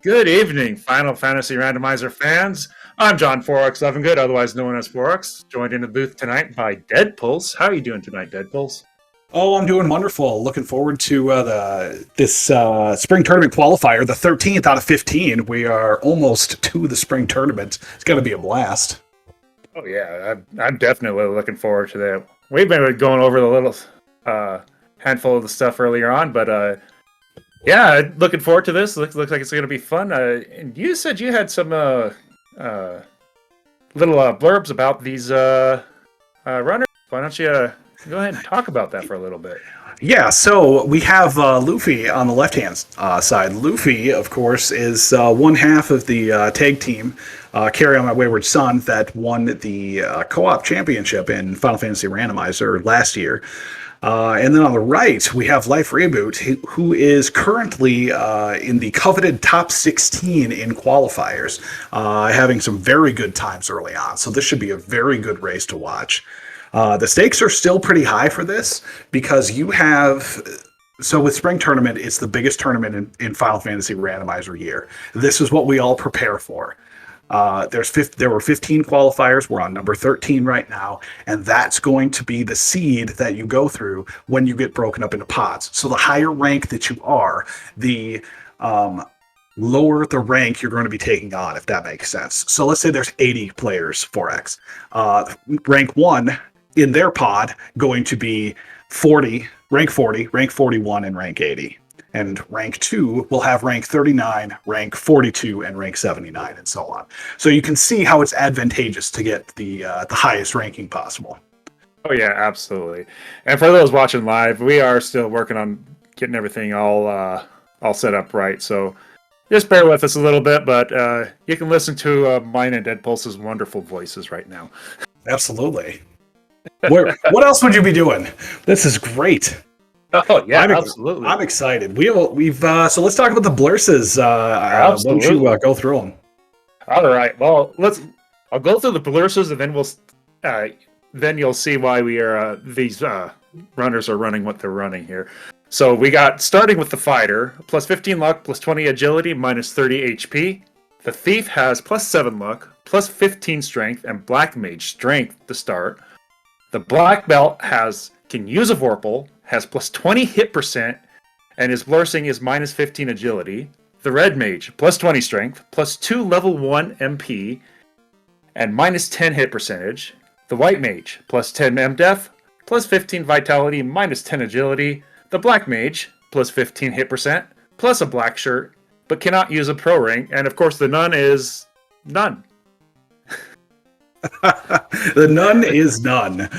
Good evening, Final Fantasy Randomizer fans. I'm John 4x11good, otherwise known as 4x, joined in the booth tonight by Deadpulse. How are you doing tonight, Deadpulse? Oh, I'm doing wonderful. Looking forward to this spring tournament qualifier, the 13th out of 15. We are almost to the spring tournament. It's going to be a blast. Oh yeah, I'm definitely looking forward to that. We've been going over the little handful of the stuff earlier on, but yeah, looking forward to this. Looks like it's going to be fun. And you said you had some little blurbs about these runners. Why don't you go ahead and talk about that for a little bit? Yeah, so we have Luffy on the left-hand side. Luffy, of course, is one half of the tag team, Carry On My Wayward Son, that won the co-op championship in Final Fantasy Randomizer last year. And then on the right, we have Life Reboot, who is currently in the coveted top 16 in qualifiers, having some very good times early on. So this should be a very good race to watch. The stakes are still pretty high for this because you have. So with Spring Tournament, it's the biggest tournament in Final Fantasy Randomizer year. This is what we all prepare for. There were 15 qualifiers. We're on number 13 right now, and that's going to be the seed that you go through when you get broken up into pods. So the higher rank that you are, the lower the rank you're going to be taking on, if that makes sense. So let's say there's 80 players, 4x. Rank 1 in their pod going to be 40, rank 40, rank 41, and rank 80. And rank 2 will have rank 39, rank 42, and rank 79, and so on. So you can see how it's advantageous to get the highest ranking possible. Oh yeah, absolutely. And for those watching live, we are still working on getting everything all set up right. So just bear with us a little bit, but you can listen to mine and Deadpulse's wonderful voices right now. Absolutely. What else would you be doing? This is great. Oh yeah, absolutely. I'm excited. We've so let's talk about the blurses. Why don't you go through them? All right. Well, I'll go through the blurses, and then you'll see why these runners are running what they're running here. So we got, starting with the fighter, plus 15 luck, plus 20 agility, minus 30 HP. The thief has plus 7 luck, plus 15 strength, and black mage strength to start. The black belt can use a Vorpal, has plus 20 hit percent, and his blursing is minus 15 agility. The red mage, plus 20 strength, plus 2 level 1 MP, and minus 10 hit percentage. The white mage, plus 10 MDef, plus 15 vitality, minus 10 agility. The black mage, plus 15 hit percent, plus a black shirt, but cannot use a pro ring. And of course the nun is none. The nun is none.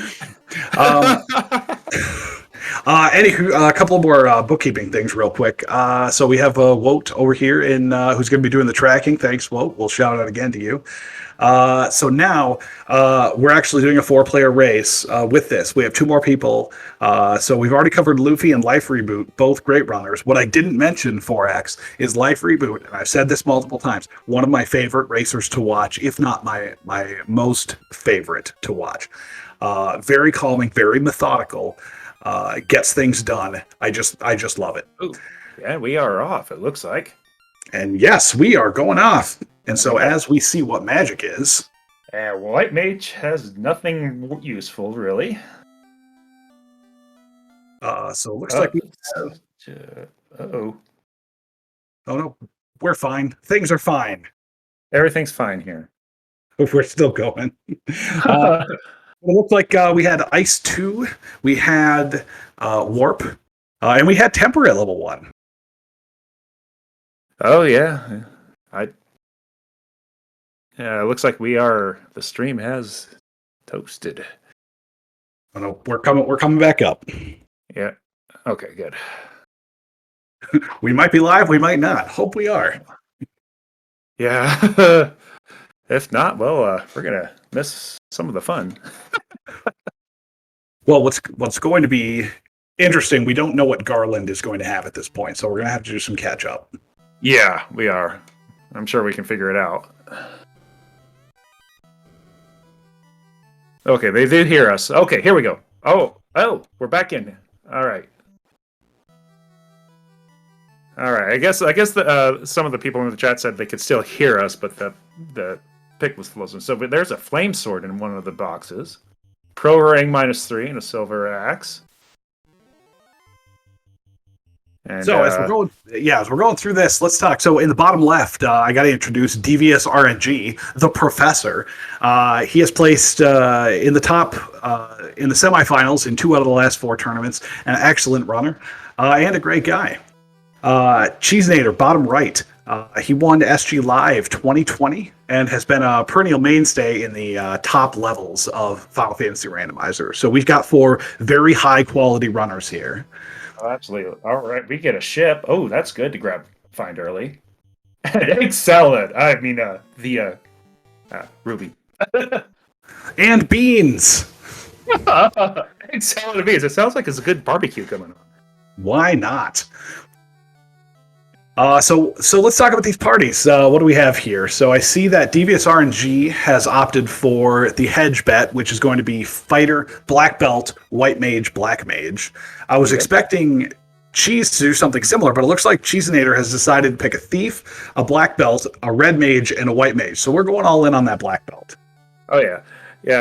Anywho, a couple more bookkeeping things real quick. So we have Wout over here who's going to be doing the tracking. Thanks, Wout. We'll shout out again to you. So now we're actually doing a 4-player race with this. We have 2 more people. So we've already covered Luffy and Life Reboot, both great runners. What I didn't mention, 4X, is Life Reboot, and I've said this multiple times, one of my favorite racers to watch, if not my most favorite to watch. Very calming, very methodical, gets things done. I just love it. Ooh, yeah, we are off, it looks like. And yes, we are going off. And so as we see what magic is... White mage has nothing useful, really. So it looks like we have... Uh-oh. Oh no, we're fine. Things are fine. Everything's fine here. We're still going. It looked like we had Ice 2, we had Warp, and we had Temper at level 1. Oh yeah, yeah. It looks like the stream has toasted. Oh no, we're coming back up. Yeah. Okay, good. We might be live, we might not. Hope we are. Yeah. If not, well, we're gonna miss some of the fun. Well, what's going to be interesting, we don't know what Garland is going to have at this point, so we're going to have to do some catch up. Yeah, we are. I'm sure we can figure it out. Okay, they did hear us. Okay, here we go. Oh, we're back in. All right. All right. I guess some of the people in the chat said they could still hear us, but the pick was frozen. So there's a flame sword in one of the boxes. Pro ring -3 and a silver axe. And, So as we're going through this, let's talk. So in the bottom left, I got to introduce Devious RNG, the professor. He has placed in the top in the semifinals in 2 out of the last 4 tournaments. An excellent runner and a great guy. Cheesenator, bottom right. He won SG Live 2020 and has been a perennial mainstay in the top levels of Final Fantasy Randomizer. So we've got 4 very high quality runners here. oh, absolutely. All right, we get a ship. Oh, that's good to find early. Egg salad. I mean, the Ruby. And beans. Egg salad and beans. It sounds like it's a good barbecue coming on. Why not? So let's talk about these parties. What do we have here? So I see that Devious RNG has opted for the hedge bet, which is going to be fighter, black belt, white mage, black mage. I was expecting Cheese to do something similar, but it looks like Cheesenator has decided to pick a thief, a black belt, a red mage, and a white mage. So we're going all in on that black belt. Oh yeah.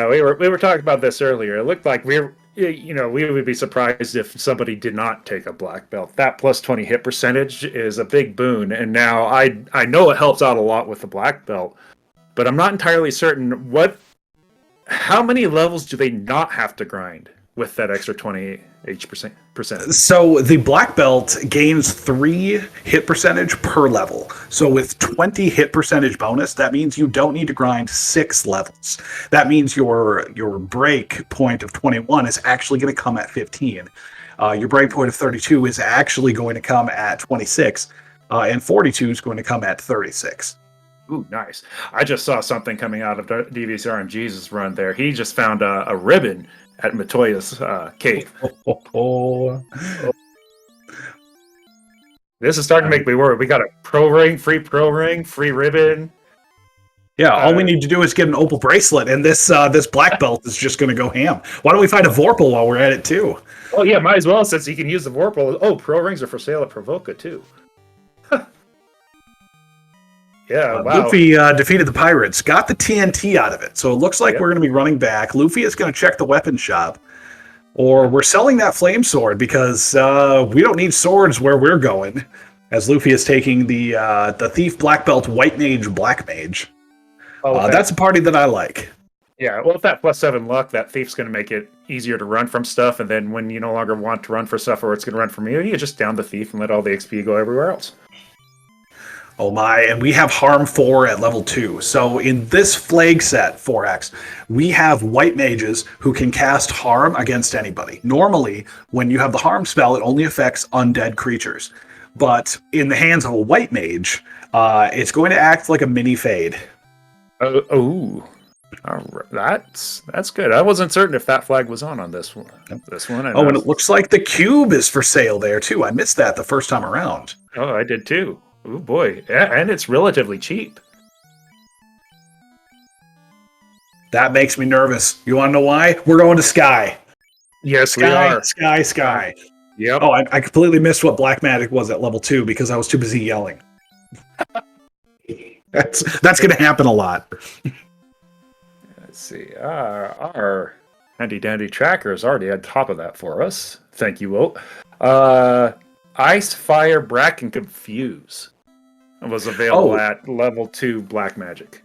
We were talking about this earlier. It looked like we would be surprised if somebody did not take a black belt. That plus 20 hit percentage is a big boon. And now I know it helps out a lot with the black belt, but I'm not entirely certain how many levels do they not have to grind with that extra 20 percent? So the black belt gains 3 hit percentage per level. So with 20 hit percentage bonus, that means you don't need to grind 6 levels. That means your break point of 21 is actually going to come at 15. Your break point of 32 is actually going to come at 26, and 42 is going to come at 36. Ooh, nice. I just saw something coming out of Devious RNG's run there. He just found a ribbon at Matoya's cave. This is starting to make me worry. We got a free ribbon. Yeah, all we need to do is get an opal bracelet, and this black belt is just going to go ham. Why don't we find a Vorpal while we're at it too? Oh yeah, might as well, since you can use the Vorpal. Oh, pro rings are for sale at Provoca too. Yeah, wow. Luffy defeated the pirates, got the TNT out of it. So it looks like we're going to be running back. Luffy is going to check the weapon shop. Or we're selling that flame sword because we don't need swords where we're going. As Luffy is taking the thief, black belt, white mage, black mage. That's a party that I like. Yeah, well, with that +7 luck, that thief's going to make it easier to run from stuff. And then when you no longer want to run for stuff or it's going to run from you just down the thief and let all the XP go everywhere else. Oh my, and we have Harm 4 at level 2. So in this flag set, 4X, we have white mages who can cast Harm against anybody. Normally, when you have the Harm spell, it only affects undead creatures. But in the hands of a white mage, it's going to act like a mini fade. Oh, that's good. I wasn't certain if that flag was on this one. And it looks like the cube is for sale there too. I missed that the first time around. Oh, I did too. Oh boy, and it's relatively cheap. That makes me nervous. You want to know why? We're going to Sky. Yes, we are. Sky. Yep. Oh, I completely missed what Black Magic was at level 2 because I was too busy yelling. That's going to happen a lot. Let's see. Our handy dandy tracker is already at top of that for us. Thank you, Will. Ice, Fire, Brack, and Confuse was available at level 2 Black Magic.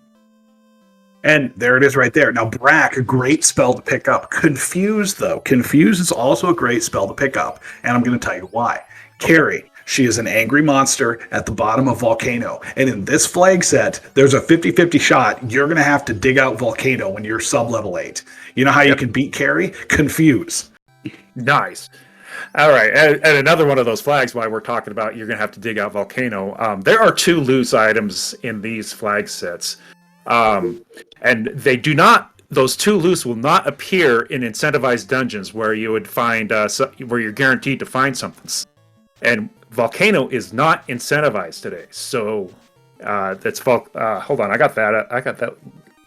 And there it is right there. Now, Brack, a great spell to pick up. Confuse, though. Confuse is also a great spell to pick up. And I'm going to tell you why. Carrie, she is an angry monster at the bottom of Volcano. And in this flag set, there's a 50-50 shot. You're going to have to dig out Volcano when you're sub-level 8. You know how you can beat Carrie? Confuse. Nice. All right, and another one of those flags why we're talking about you're going to have to dig out Volcano. There are 2 loose items in these flag sets. And they do not, those 2 loose will not appear in incentivized dungeons where you would find, where you're guaranteed to find something. And Volcano is not incentivized today. So, hold on, I got that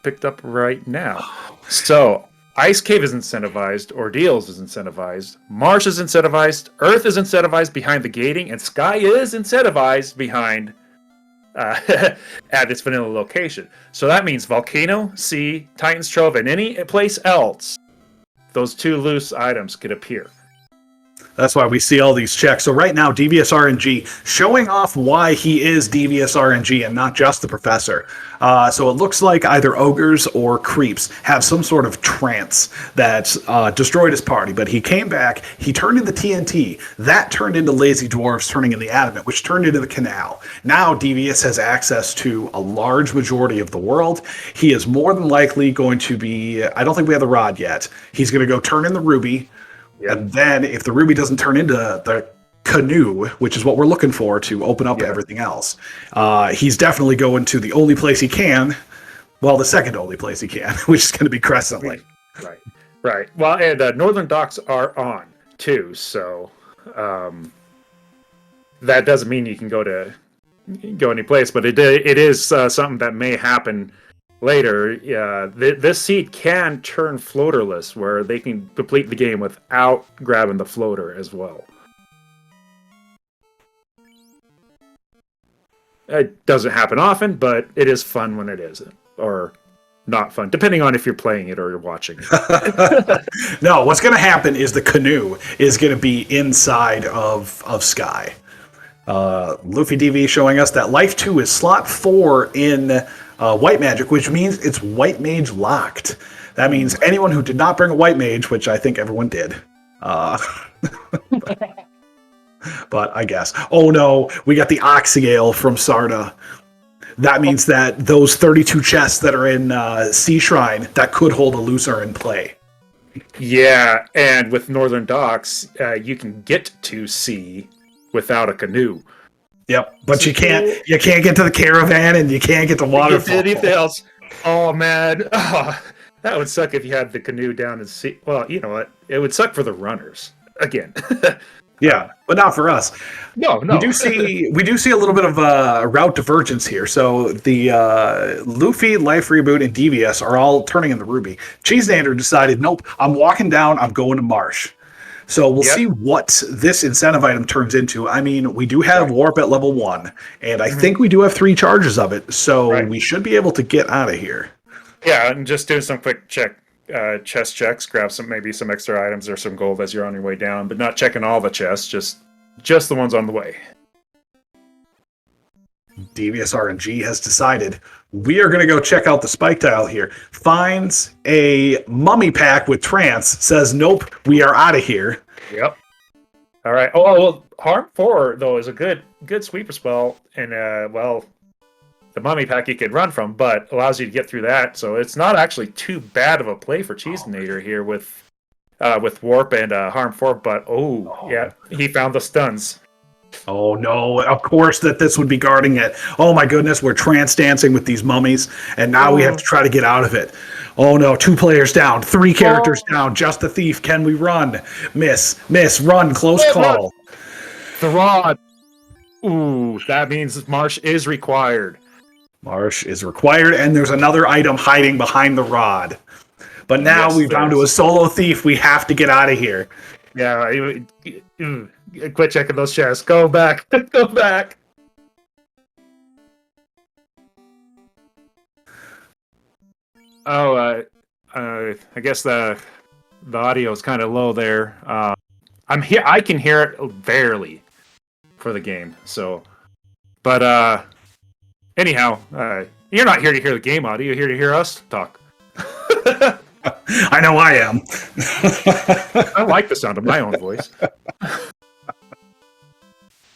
picked up right now. So, Ice Cave is incentivized, Ordeals is incentivized, Marsh is incentivized, Earth is incentivized behind the gating, and Sky is incentivized behind at its vanilla location. So that means Volcano, Sea, Titan's Trove, and any place else, those 2 loose items could appear. That's why we see all these checks. So right now, Devious RNG showing off why he is Devious RNG and not just the professor. So it looks like either ogres or creeps have some sort of trance that destroyed his party. But he came back, he turned into TNT. That turned into lazy dwarves turning into the adamant, which turned into the canal. Now Devious has access to a large majority of the world. He is more than likely going to be, I don't think we have the rod yet. He's going to go turn in the ruby. Yep. And then if the ruby doesn't turn into the canoe, which is what we're looking for to open up everything else, he's definitely going to the only place he can, well, the second only place he can, which is going to be Crescent Lake. Right. Well, and Northern Docks are on, too, so that doesn't mean you can go any place, but it is something that may happen later. This seed can turn floaterless, where they can complete the game without grabbing the floater as well. It doesn't happen often, but it is fun when it isn't, or not fun, depending on if you're playing it or you're watching it. No, what's going to happen is the canoe is going to be inside of Sky. Luffy DV showing us that Life 2 is slot 4 in White Magic, which means it's White Mage locked. That means anyone who did not bring a White Mage, which I think everyone did. But I guess. Oh no, we got the Oxyale from Sarda. That means that those 32 chests that are in Sea Shrine that could hold a loose are in play. Yeah, and with Northern Docks, you can get to sea without a canoe. Yep, but you can't get to the caravan and you can't get to waterfall. Anything else? Oh man, that would suck if you had the canoe down in sea. Well, you know what? It would suck for the runners again. Yeah, but not for us. No. We do see a little bit of a route divergence here. So the Luffy, Life Reboot, and Devious are all turning in the Ruby. Cheesenander decided, nope, I'm walking down. I'm going to Marsh. So we'll see what this incentive item turns into. I mean, we do have Warp at level 1, and I think we do have 3 charges of it, so we should be able to get out of here. Yeah, and just do some quick chest checks, grab maybe some extra items or some gold as you're on your way down, but not checking all the chests, just the ones on the way. Devious RNG has decided we are going to go check out the spike tile here. Finds a mummy pack with trance, says, nope, we are out of here. Yep. All right. Oh, well, Harm 4, though, is a good sweeper spell, and, the mummy pack you can run from, but allows you to get through that, so it's not actually too bad of a play for Cheesenator here with Warp and Harm 4, but, he found the stuns. Oh no, of course that this would be guarding it. Oh my goodness, we're trance dancing with these mummies, and now we have to try to get out of it. Oh no, 2 players down, 3 characters down, just the thief. Can we run? Miss, run, close call. The rod. Ooh, that means Marsh is required. Marsh is required, and there's another item hiding behind the rod. But now we've down to a solo thief. We have to get out of here. Yeah, quit checking those chests. Go back. Go back. Oh, I guess the audio is kind of low there. I'm here. I can hear it barely for the game. So, but anyhow, you're not here to hear the game audio. You're here to hear us talk. I know I am. I like the sound of my own voice.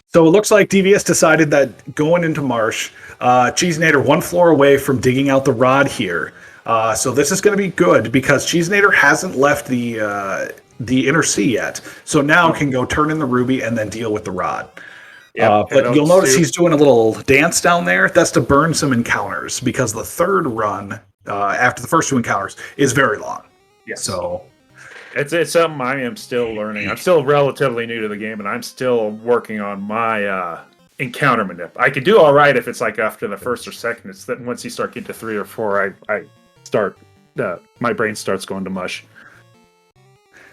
So it looks like Devious decided that going into Marsh, Cheesenator 1 floor away from digging out the rod here. So this is going to be good because Cheesenator hasn't left the inner sea yet. So now can go turn in the ruby and then deal with the rod. Yep, but you'll notice he's doing a little dance down there. That's to burn some encounters because the third run after the first 2 encounters is very long. Yes. So it's something I am still learning. I'm still relatively new to the game, and I'm still working on my encounter manip. I could do all right if it's like after the first or second. It's that once you start getting to 3 or 4, I start my brain starts going to mush.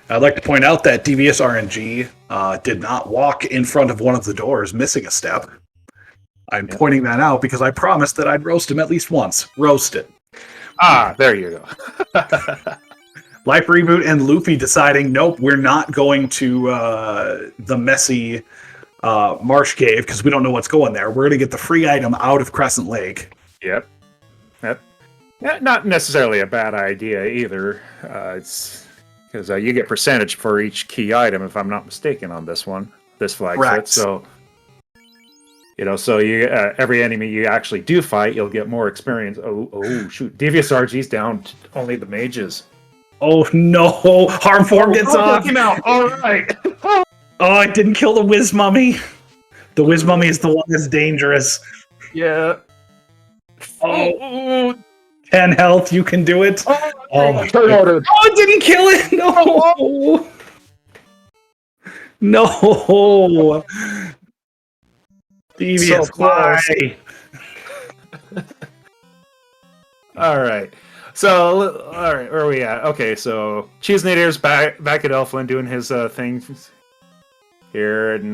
I'd like to point out that Devious RNG did not walk in front of one of the doors, missing a step. I'm pointing that out because I promised that I'd roast him at least once. Roast it. Ah, there you go. Life Reboot and Luffy deciding, nope, we're not going to the messy marsh cave because we don't know what's going there. We're going to get the free item out of Crescent Lake. Yep. Yeah, not necessarily a bad idea either. It's because you get percentage for each key item, if I'm not mistaken, on this flag set. So, so you every enemy you actually do fight, you'll get more experience. Oh, shoot! Devious RG's down to only the mages. Oh no! Harm form gets off. Out. All right. Oh, I didn't kill the Wiz Mummy. The Wiz Mummy is the one that's dangerous. Yeah. Oh, 10 health. You can do it. Oh my God. Oh, it didn't kill it. No. No. Devious, so close. All right. So, all right, where are we at? Okay, so Cheese Nader's back at Elfland doing his thing here, and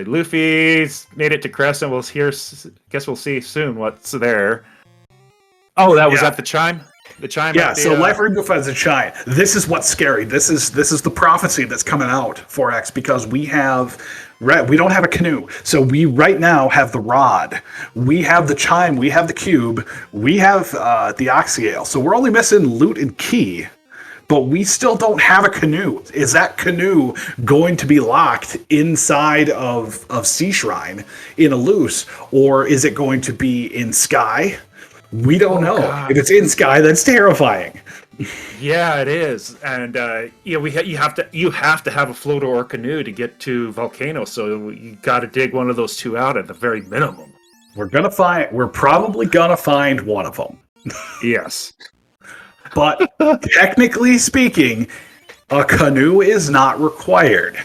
Luffy's made it to Crescent. Guess we'll see soon what's there. Oh, that was at the chime. The chime. Yeah. So Life Reboot has a chime. This is what's scary. This is the prophecy that's coming out 4X because we don't have a canoe. So we right now have the rod. We have the chime. We have the cube. We have the Oxyale. So we're only missing loot and key, but we still don't have a canoe. Is that canoe going to be locked inside of Sea Shrine in a loose, or is it going to be in Sky? We don't know. God. If it's in Sky, that's terrifying. Yeah, it is, and you have to have a floater or canoe to get to Volcano. So you got to dig one of those two out at the very minimum. We're probably gonna find one of them. Yes, but technically speaking, a canoe is not required.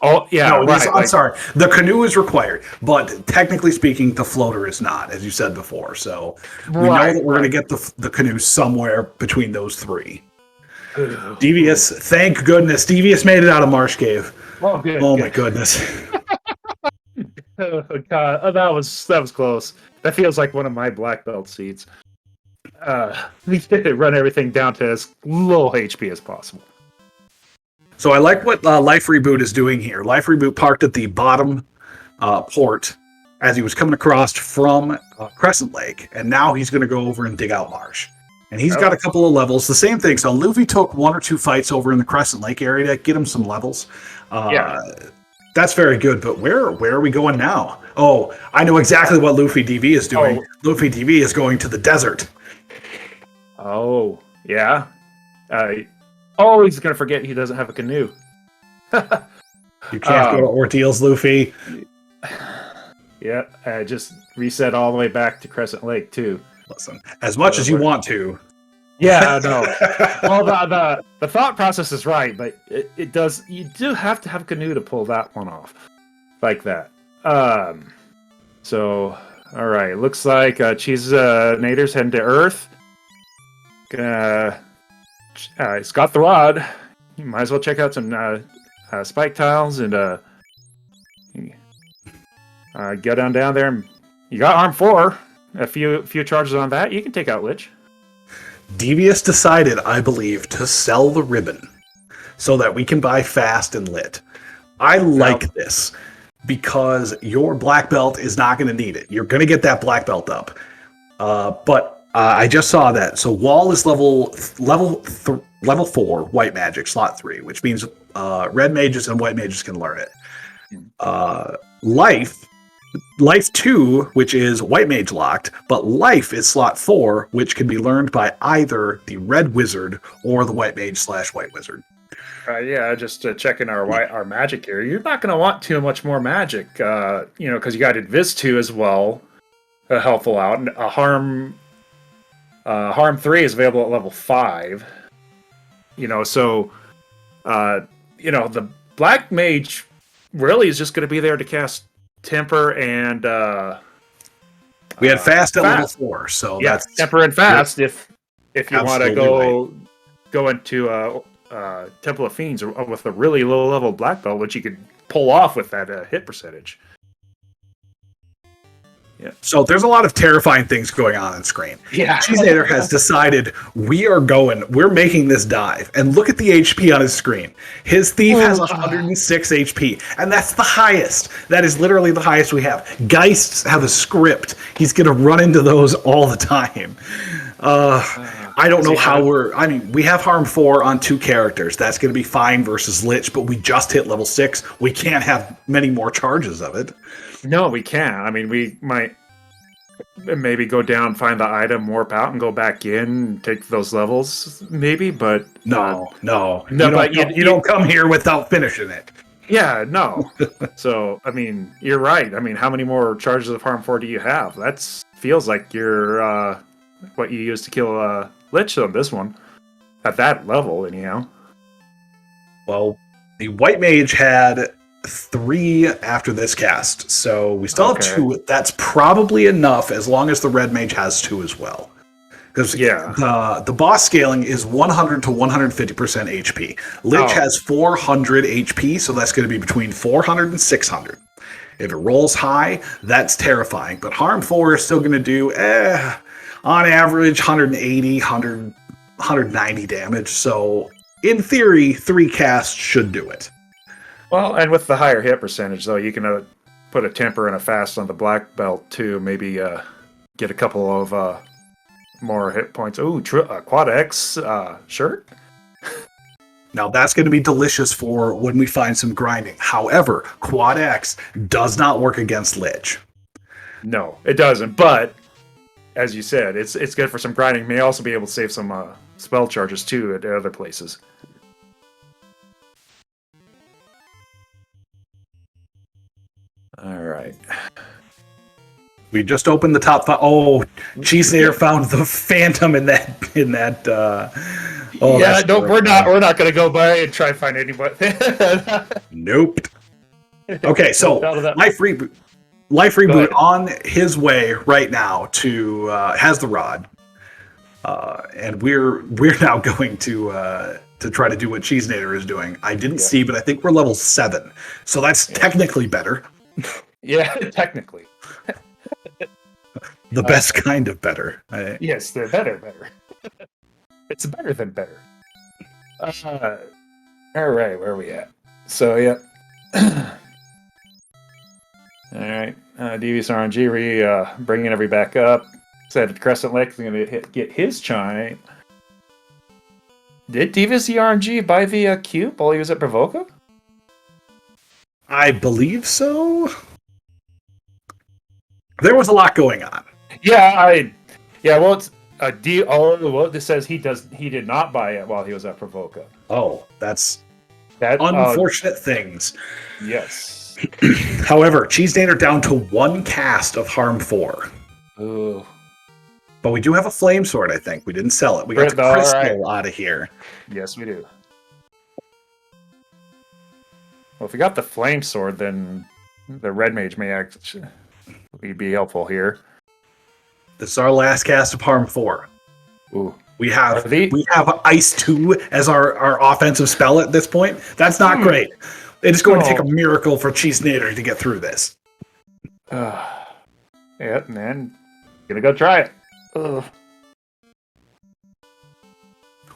Oh, yeah. No, right. I'm sorry. The canoe is required, but technically speaking, the floater is not, as you said before. So we know that we're going to get the canoe somewhere between those three. Devious, thank goodness. Devious made it out of Marsh Cave. Oh, good. Oh, my goodness. Oh, God. That was close. That feels like one of my black belt seats. We did run everything down to as low HP as possible. So I like what Life Reboot is doing here. Life Reboot parked at the bottom port as he was coming across from Crescent Lake, and now he's going to go over and dig out Marsh. And he's got a couple of levels. The same thing. So Luffy took 1 or 2 fights over in the Crescent Lake area to get him some levels. That's very good, but where are we going now? Oh, I know exactly what Luffy DV is doing. Luffy DV is going to the desert. Oh, yeah. He's going to forget he doesn't have a canoe. You can't go to Ordeals, Luffy. Yeah, just reset all the way back to Crescent Lake, too. Listen, as much as you want to. Yeah, no. Well, the thought process is right, but it does. You do have to have a canoe to pull that one off, like that. So, all right. Looks like Cheese Nader's heading to Earth. It's got the rod. You might as well check out some spike tiles and go down there. And you got Arm 4. A few charges on that. You can take out Lich. Devious decided, I believe, to sell the ribbon so that we can buy fast and lit. I like this because your black belt is not going to need it. You're going to get that black belt up. But I just saw that. So Wall is level 4 white magic, slot 3, which means red mages and white mages can learn it. Life 2, which is white mage locked, but Life is slot 4, which can be learned by either the red wizard or the white mage / white wizard. Just checking our magic here. You're not going to want too much more magic, because you got Invis 2 as well, helpful out. And Harm 3 is available at level 5. So the black mage really is just going to be there to cast Temper and we had fast at level 4, so that's Temper and fast. If if you want to go into Temple of Fiends with a really low level black belt, which you could pull off with that hit percentage. Yeah. So there's a lot of terrifying things going on screen. Yeah. Cheesenator has decided we're making this dive. And look at the HP on his screen. His thief has 106 HP, and that's the highest. That is literally the highest we have. Geists have a script. He's going to run into those all the time. I don't know how we have Harm 4 on 2 characters. That's going to be fine versus Lich, but we just hit level 6. We can't have many more charges of it. No, we can't. I mean, we might maybe go down, find the item, warp out, and go back in and take those levels, maybe, but... No. You don't come here without finishing it. Yeah, no. So, I mean, you're right. I mean, how many more charges of Harm 4 do you have? That feels like you're what you used to kill Lich on this one. At that level, anyhow. Well, the White Mage had 3 after this cast, so we still have 2. That's probably enough as long as the Red Mage has 2 as well. Because the boss scaling is 100 to 150% HP. Lich has 400 HP, so that's going to be between 400 and 600. If it rolls high, that's terrifying. But Harm 4 is still going to do, on average, 180, 190 damage. So, in theory, 3 casts should do it. Well, and with the higher hit percentage, though, you can put a temper and a fast on the black belt, too. Maybe get a couple of more hit points. Ooh, Quad X shirt? Now, that's going to be delicious for when we find some grinding. However, Quad X does not work against Lich. No, it doesn't. But, as you said, it's good for some grinding. May also be able to save some spell charges, too, at other places. All right. We just opened the top 5. Oh, Cheesenator found the Phantom in that. Yeah, no, we're not going to go by and try to find anybody. Nope. Okay, so Life Reboot on his way right now to has the rod, and we're now going to try to do what Cheesenator is doing. I didn't see, but I think we're level 7, so that's technically better. Yeah, technically. The best kind of better. Yes, they're better. It's better than better. All right, where are we at? So, yeah. All right, Devious RNG bringing everybody back up. Said Crescent Lake is going to get his chime. Did Devious RNG buy the cube while he was at Provoca? I believe so. There was a lot going on. Yeah, well, it's a deal. Well, this says he did not buy it while he was at Provoca. Oh, that's unfortunate things. Yes. However, Cheesenator down to 1 cast of Harm 4. Ooh. But we do have a Flame Sword, I think. We didn't sell it. We got the crystal out of here. Yes, we do. Well, if we got the Flame Sword, then the Red Mage may actually be helpful here. This is our last cast of Harm 4. Ooh. We have Ice 2 as our offensive spell at this point. That's not great. It is going to take a miracle for Cheesenator to get through this. Yeah, man. Gonna go try it. Ugh.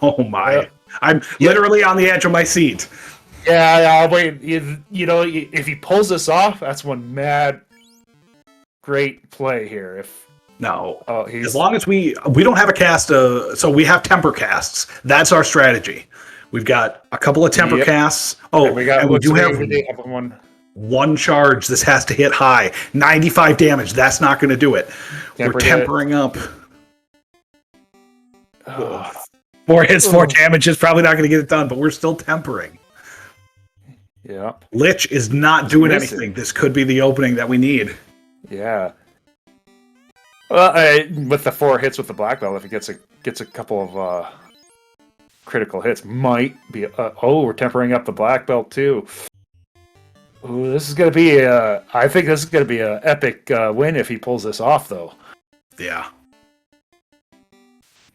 Oh my. I'm literally on the edge of my seat. Yeah, wait. You know, if he pulls this off, that's one great play here. As long as we don't have a cast, so we have temper casts. That's our strategy. We've got a couple of temper casts. Oh, and we do have one charge. This has to hit high. 95 damage. That's not going to do it. We're tempering up. 4 hits, 4 damage is probably not going to get it done, but we're still tempering. Yeah. Lich is not doing anything. This could be the opening that we need. Yeah. Well, with the 4 hits with the black belt, if he gets a couple of critical hits, might be. We're tempering up the black belt too. Ooh, this is gonna be. I think this is gonna be an epic win if he pulls this off, though. Yeah.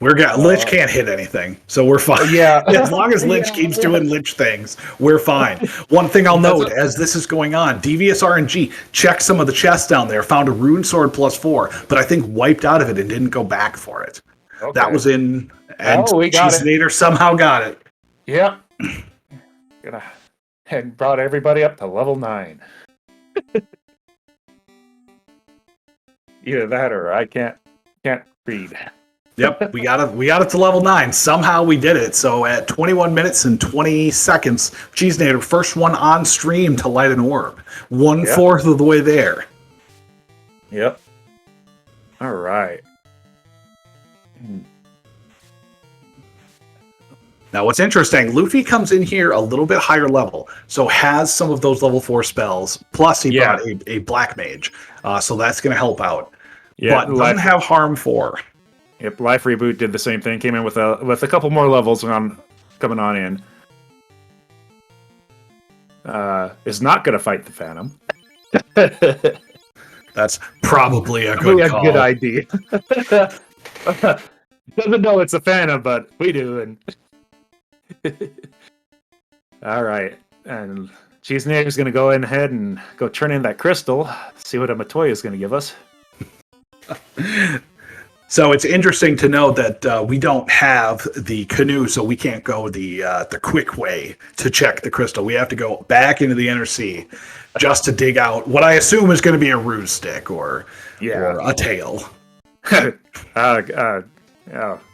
Lich can't hit anything, so we're fine. Yeah. As long as Lich keeps doing Lich things, we're fine. One thing I'll note as this is going on, Devious RNG checked some of the chests down there, found a Rune Sword +4, but I think wiped out of it and didn't go back for it. Okay. That was in, and we got it. Cheesenator somehow got it. Yep. And brought everybody up to level 9. Either that or I can't read. Yep, we got it to level 9. Somehow we did it. So at 21 minutes and 20 seconds, Cheesenator, first one on stream to light an orb. 1/4 of the way there. Yep. All right. Now what's interesting, Luffy comes in here a little bit higher level, so has some of those level 4 spells, plus he brought a Black Mage, so that's going to help out. Yeah, but doesn't have Harm 4. Yep, Life Reboot did the same thing, came in with a couple more levels coming on in. Is not going to fight the Phantom. That's probably a good call. Good idea. Doesn't know it's a Phantom, but we do. And all right, and Cheesenator's going to go ahead and go turn in that crystal. See what a Matoya is going to give us. So it's interesting to know that we don't have the canoe, so we can't go the quick way to check the crystal. We have to go back into the inner sea just to dig out what I assume is going to be a ruse stick or a tail.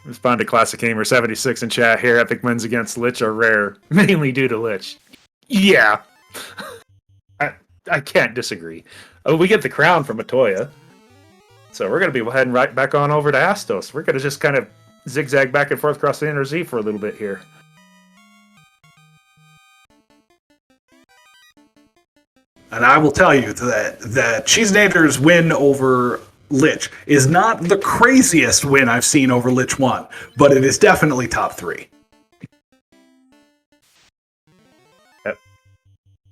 Respond to Classic Gamer 76 in chat here. Epic wins against Lich are rare, mainly due to Lich. Yeah, I can't disagree. Oh, we get the crown from Matoya. So we're going to be heading right back on over to Astos. We're going to just kind of zigzag back and forth across the inner Z for a little bit here. And I will tell you that Cheesenator's win over Lich is not the craziest win I've seen over Lich 1, but it is definitely top 3. Yep.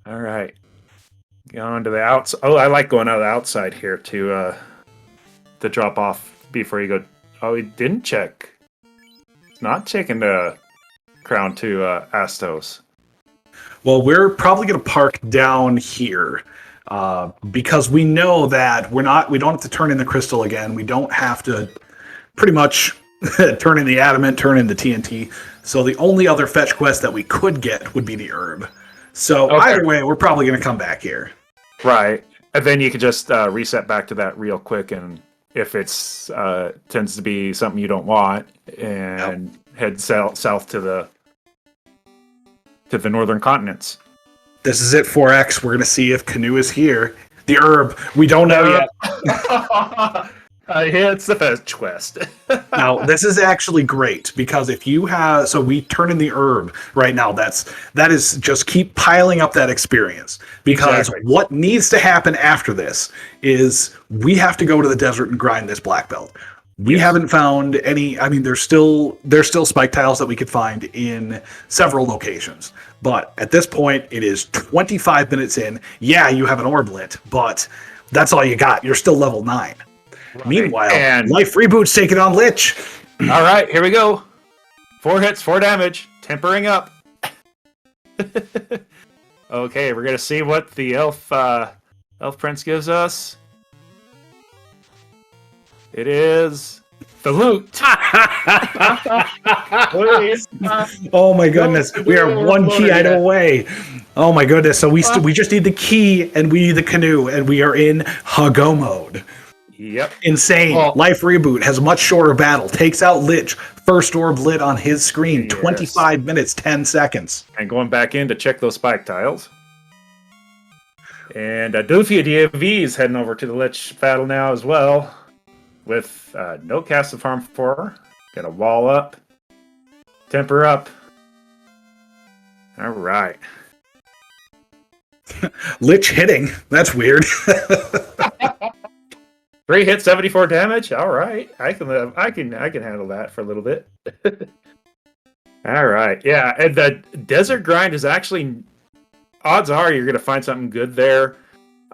All right. Going to the outside. Oh, I like going out the outside here to drop off before you go. Oh, he didn't check. He's not checking the crown to Astos. Well, we're probably going to park down here because we know that we don't have to turn in the crystal again. We don't have to pretty much turn in the adamant, turn in the TNT. So the only other fetch quest that we could get would be the herb. So either way, we're probably going to come back here. Right. And then you can just reset back to that real quick, and if it's tends to be something you don't want, and head south to the northern continents. This is it, 4X. We're going to see if Canoe is here. The herb. We don't know yet. It's the fetch quest. Now, this is actually great because if you have, so we turn in the herb right now. That is just keep piling up that experience because what needs to happen after this is we have to go to the desert and grind this black belt. We haven't found any. I mean, there's still spike tiles that we could find in several locations, but at this point, it is 25 minutes in. Yeah, you have an orb lit, but that's all you got. You're still level 9. Right. Meanwhile, Life Reboot's taking on Lich. All right, here we go. 4 hits, 4 damage, tempering up. Okay, we're gonna see what the elf prince gives us. It is the loot. Oh my goodness, we are one key item away. Oh my goodness, so we just need the key and we need the canoe and we are in Hago mode. Yep. Insane. Life Reboot has a much shorter battle. Takes out Lich. First orb lit on his screen. Yes. 25 minutes, 10 seconds. And going back in to check those spike tiles. And Doofy DFV is heading over to the Lich battle now as well. With no cast of harm 4. Got a wall up. Temper up. All right. Lich hitting. That's weird. 3 hits, 74 damage. All right, I can handle that for a little bit. All right, yeah, and the desert grind is actually, odds are you're gonna find something good there.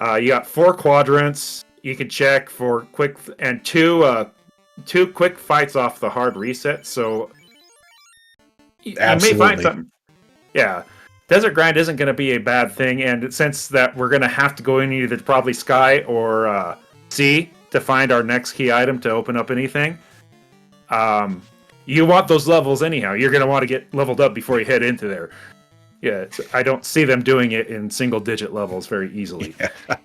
You got 4 quadrants. You can check for quick and 2 2 quick fights off the hard reset, so you may find Absolutely. something. Yeah, Desert Grind isn't going to be a bad thing, and since that we're going to have to go in either probably Sky or Sea to find our next key item to open up anything, you want those levels anyhow. You're going to want to get leveled up before you head into there. Yeah, I don't see them doing it in single-digit levels very easily. Yeah.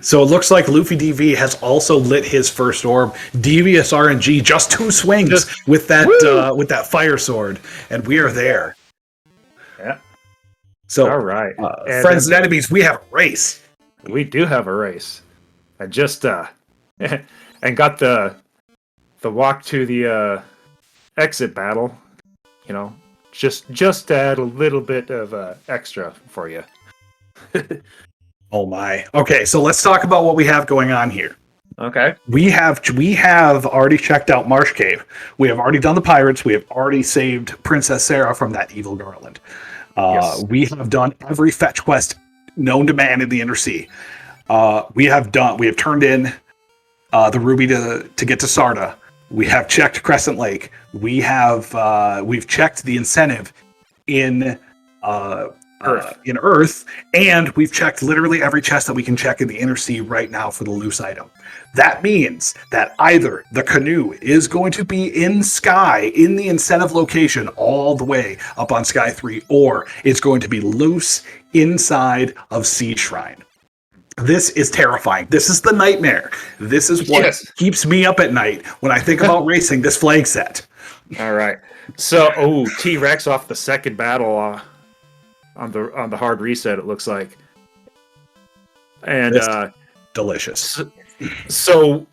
So it looks like Luffy DV has also lit his first orb. Devious RNG, just 2 swings with that fire sword, and we are there. Yeah. So, all right, friends and enemies, we have a race. We do have a race. I just and got the walk to the exit battle. You know, just to add a little bit of extra for you. Oh my. Okay, so let's talk about what we have going on here. Okay. We have already checked out Marsh Cave. We have already done the pirates. We have already saved Princess Sarah from that evil garland. Yes. We have done every fetch quest known to man in the Inner Sea. We have turned in the ruby to get to Sarda. We have checked Crescent Lake. We've checked the incentive in Earth, and we've checked literally every chest that we can check in the Inner Sea right now for the loose item. That means that either the canoe is going to be in Sky, in the incentive location, all the way up on Sky 3, or it's going to be loose inside of Sea Shrine. This is terrifying. This is the nightmare. This is what keeps me up at night when I think about racing this flag set. All right. So, T-Rex off the second battle on the hard reset, it looks like. And delicious. So,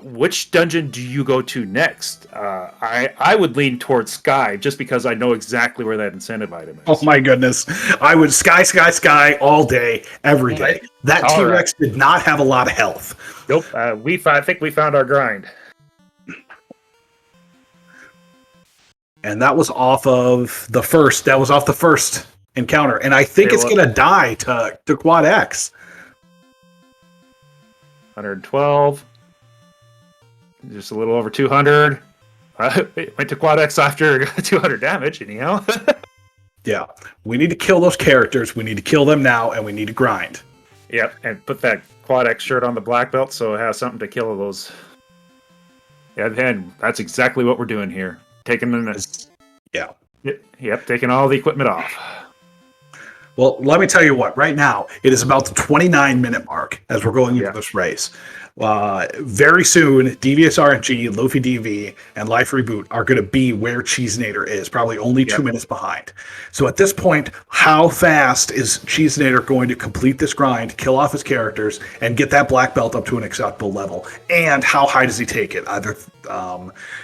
which dungeon do you go to next? I would lean towards Sky just because I know exactly where that incentive item is. Oh my goodness. I would Sky all day, every day. That T-Rex did not have a lot of health. Nope. I think we found our grind. And that was off of the first encounter. And I think it's going to die to Quad X. 112. Just a little over 200. It went to Quad X after 200 damage, anyhow. Yeah. We need to kill those characters. We need to kill them now, and we need to grind. Yep, and put that Quad X shirt on the black belt so it has something to kill those. Yeah, and that's exactly what we're doing here. Taking them. Yeah. Yep, taking all the equipment off. Well, let me tell you what. Right now, it is about the 29-minute mark as we're going into this race. Very soon, Devious RNG, Luffy DV, and Life Reboot are going to be where Cheesenator is, probably only 2 minutes behind. So at this point, how fast is Cheesenator going to complete this grind, kill off his characters, and get that black belt up to an acceptable level? And how high does he take it? Either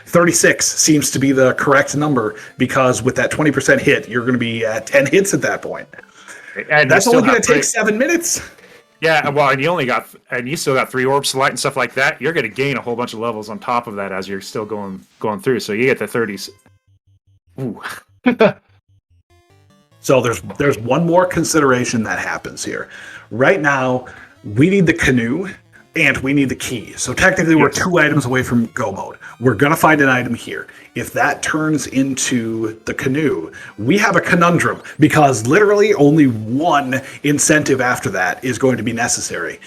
36 seems to be the correct number, because with that 20% hit, you're going to be at 10 hits at that point. And that's only going to take 7 minutes. Yeah, well, and you still got 3 orbs to light and stuff like that. You're going to gain a whole bunch of levels on top of that as you're still going through. So you get the 30s. Ooh. So there's one more consideration that happens here. Right now, we need the canoe and we need the key. So technically, we're 2 items away from go mode. We're going to find an item here. If that turns into the canoe, we have a conundrum, because literally only 1 incentive after that is going to be necessary.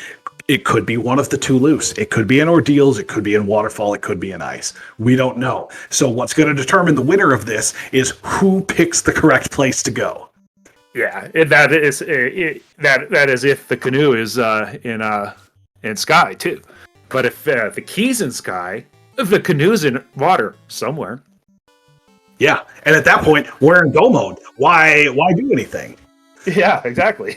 It could be one of the 2 loose. It could be in Ordeals. It could be in Waterfall. It could be in Ice. We don't know. So what's going to determine the winner of this is who picks the correct place to go. Yeah, that is if the canoe is in Sky too. But if the key's in Sky, the canoe's in water somewhere. Yeah, and at that point, we're in go mode. Why do anything? Yeah, exactly.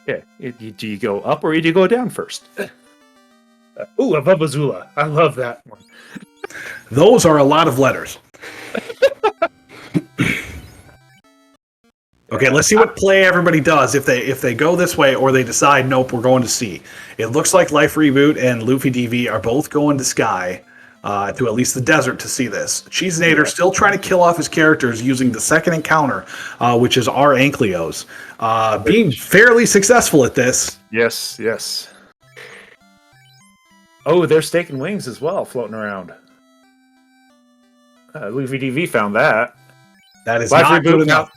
Yeah. Do you go up or do you go down first? Ooh, a Bubazula. I love that one. Those are a lot of letters. Okay, let's see what play everybody does if they go this way or they decide, nope, we're going to C. It looks like Life Reboot and Luffy DV are both going to Sky, to at least the desert, to see this. Cheesenator still trying to kill off his characters using the second encounter, which is our Ankleos. Being fairly successful at this. Yes. Oh, there's steak and wings as well floating around. Luffy DV found that. That is Life not Reboot good enough.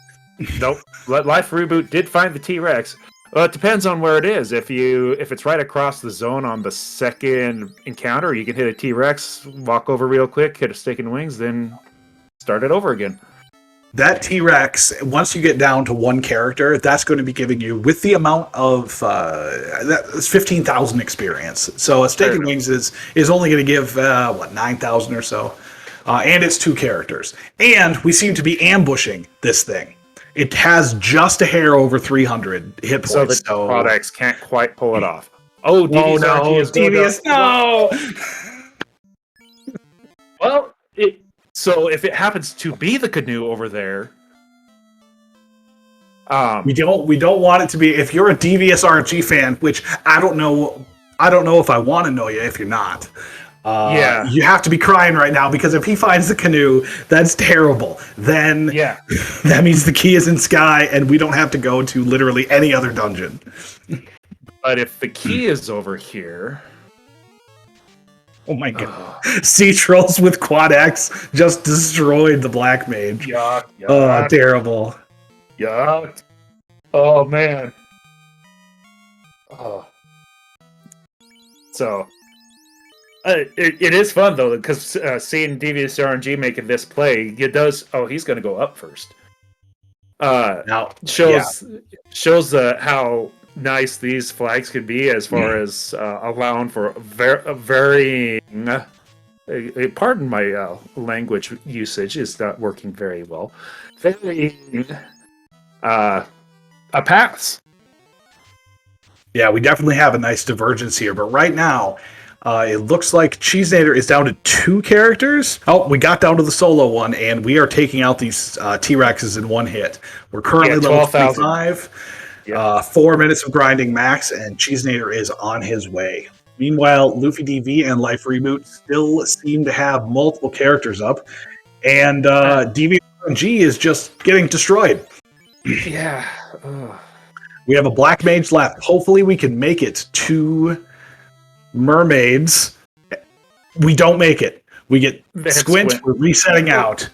Nope. Life Reboot did find the T-Rex. Well, it depends on where it is. If it's right across the zone on the second encounter, you can hit a T-Rex, walk over real quick, hit a steak and wings, then start it over again. That T-Rex, once you get down to one character, that's going to be giving you, with the amount of, that's 15,000 experience. So a steak and wings is only going to give, 9,000 or so. And it's 2 characters. And we seem to be ambushing this thing. It has just a hair over 300 hit points. So the products can't quite pull it off. Oh, no, Devious, no! Well, so if it happens to be the canoe over there, we don't want it to be. If you're a Devious RNG fan, which I don't know if I want to know you if you're not. You have to be crying right now because if he finds the canoe, that's terrible. Then that means the key is in Sky and we don't have to go to literally any other dungeon. But if the key is over here. Oh my god. Sea Trolls with Quad X just destroyed the Black Mage. Yuck. Oh, terrible. Yuck. Oh, man. Oh. So, it is fun, though, because seeing Devious RNG making this play, it does... Oh, he's going to go up first. Shows how nice these flags can be as far as allowing for varying. Pardon my language usage is not working very well. Varying paths. Yeah, we definitely have a nice divergence here, but right now it looks like Cheesenator is down to 2 characters. Oh, we got down to the solo one, and we are taking out these T-Rexes in one hit. We're currently level 25. 4 minutes of grinding max, and Cheesenator is on his way. Meanwhile, Luffy DV and Life Reboot still seem to have multiple characters up, and DV RNG is just getting destroyed. Yeah. We have a Black Mage left. Hopefully we can make it to Mermaids. We don't make it. We get squint. We're resetting out.